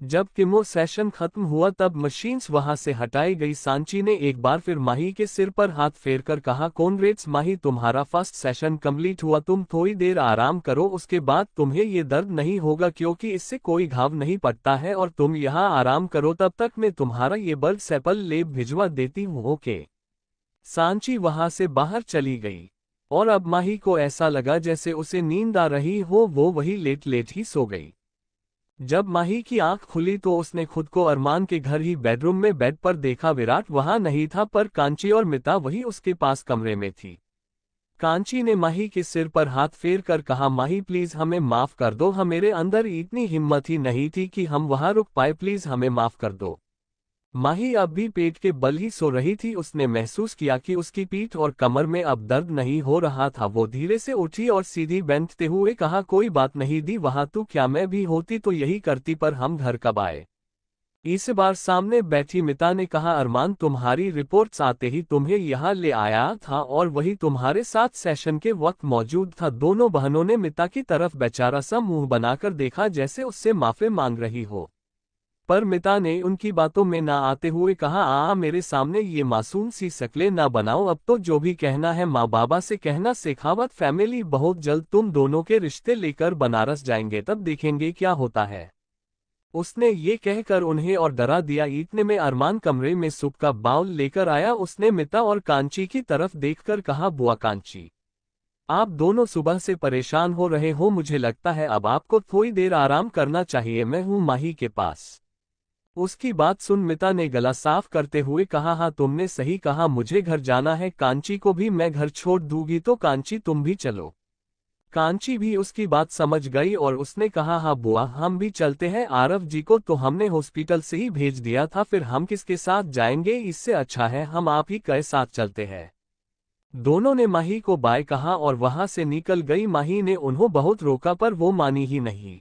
जब कीमो सेशन खत्म हुआ तब मशीन्स वहां से हटाई गई। सांची ने एक बार फिर माही के सिर पर हाथ फेरकर कहा, कॉन्ग्रेट्स माही, तुम्हारा फर्स्ट सेशन कंप्लीट हुआ। तुम थोड़ी देर आराम करो, उसके बाद तुम्हें ये दर्द नहीं होगा क्योंकि इससे कोई घाव नहीं पड़ता है और तुम यहाँ आराम करो, तब तक मैं तुम्हारा ये ब्लड सैंपल लैब भिजवा देती हूँ। ओके। सांची वहां से बाहर चली गई और अब माही को ऐसा लगा जैसे उसे नींद आ रही हो। वो वही लेट लेट ही सो गई। जब माही की आंख खुली तो उसने खुद को अरमान के घर ही बेडरूम में बेड पर देखा। विराट वहां नहीं था, पर कांची और मिता वही उसके पास कमरे में थी। कांची ने माही के सिर पर हाथ फेर कर कहा, माही प्लीज हमें माफ कर दो, मेरे अंदर इतनी हिम्मत ही नहीं थी कि हम वहां रुक पाए, प्लीज हमें माफ कर दो। माही अब भी पेट के बल ही सो रही थी। उसने महसूस किया कि उसकी पीठ और कमर में अब दर्द नहीं हो रहा था। वो धीरे से उठी और सीधी बैठते हुए कहा, कोई बात नहीं दी वहां तू, क्या मैं भी होती तो यही करती, पर हम घर कब आए। इस बार सामने बैठी मिता ने कहा, अरमान तुम्हारी रिपोर्ट्स आते ही तुम्हें यहाँ ले आया था और वही तुम्हारे साथ सेशन के वक्त मौजूद था। दोनों बहनों ने मिता की तरफ बेचारा सा मुंह बनाकर देखा, जैसे उससे माफी मांग रही हो। पर मिता ने उनकी बातों में ना आते हुए कहा, मेरे सामने ये मासूम सी शक्लें ना बनाओ, अब तो जो भी कहना है माँ बाबा से कहना। शेखावत फैमिली बहुत जल्द तुम दोनों के रिश्ते लेकर बनारस जाएंगे, तब देखेंगे क्या होता है। उसने ये कहकर उन्हें और डरा दिया। इतने में अरमान कमरे में सूप का बाउल लेकर आया। उसने मिता और कांची की तरफ देखकर कहा, बुआ कांची, आप दोनों सुबह से परेशान हो रहे हो, मुझे लगता है अब आपको थोड़ी देर आराम करना चाहिए, मैं हूं माही के पास। उसकी बात सुन मिता ने गला साफ करते हुए कहा, हाँ तुमने सही कहा, मुझे घर जाना है, कांची को भी मैं घर छोड़ दूंगी, तो कांची तुम भी चलो। कांची भी उसकी बात समझ गई और उसने कहा, हाँ बुआ हम भी चलते हैं, आरव जी को तो हमने हॉस्पिटल से ही भेज दिया था, फिर हम किसके साथ जाएंगे, इससे अच्छा है हम आप ही के साथ चलते हैं। दोनों ने माही को बाय कहा और वहां से निकल गई। माही ने उन्हें बहुत रोका पर वो मानी ही नहीं।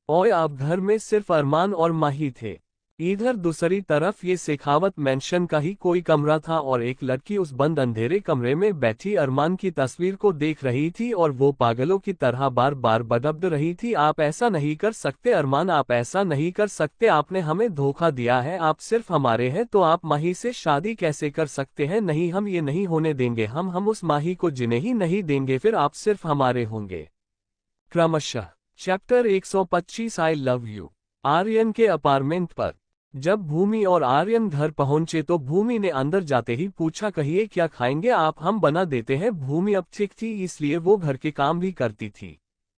और अब घर में सिर्फ अरमान और माही थे। इधर दूसरी तरफ ये शेखावत मेंशन का ही कोई कमरा था और एक लड़की उस बंद अंधेरे कमरे में बैठी अरमान की तस्वीर को देख रही थी और वो पागलों की तरह बार बार बड़बड़ा रही थी, आप ऐसा नहीं कर सकते अरमान, आप ऐसा नहीं कर सकते, आपने हमें धोखा दिया है, आप सिर्फ हमारे हैं तो आप माही से शादी कैसे कर सकते हैं, नहीं हम ये नहीं होने देंगे, हम उस माही को जीने ही नहीं देंगे, फिर आप सिर्फ हमारे होंगे। क्रमशः chapter 125 I love you. Aryan के अपार्टमेंट पर जब भूमि और आर्यन घर पहुंचे तो भूमि ने अंदर जाते ही पूछा, कहिए क्या खाएंगे आप, हम बना देते हैं। भूमि अब ठीक थी, इसलिए वो घर के काम भी करती थी।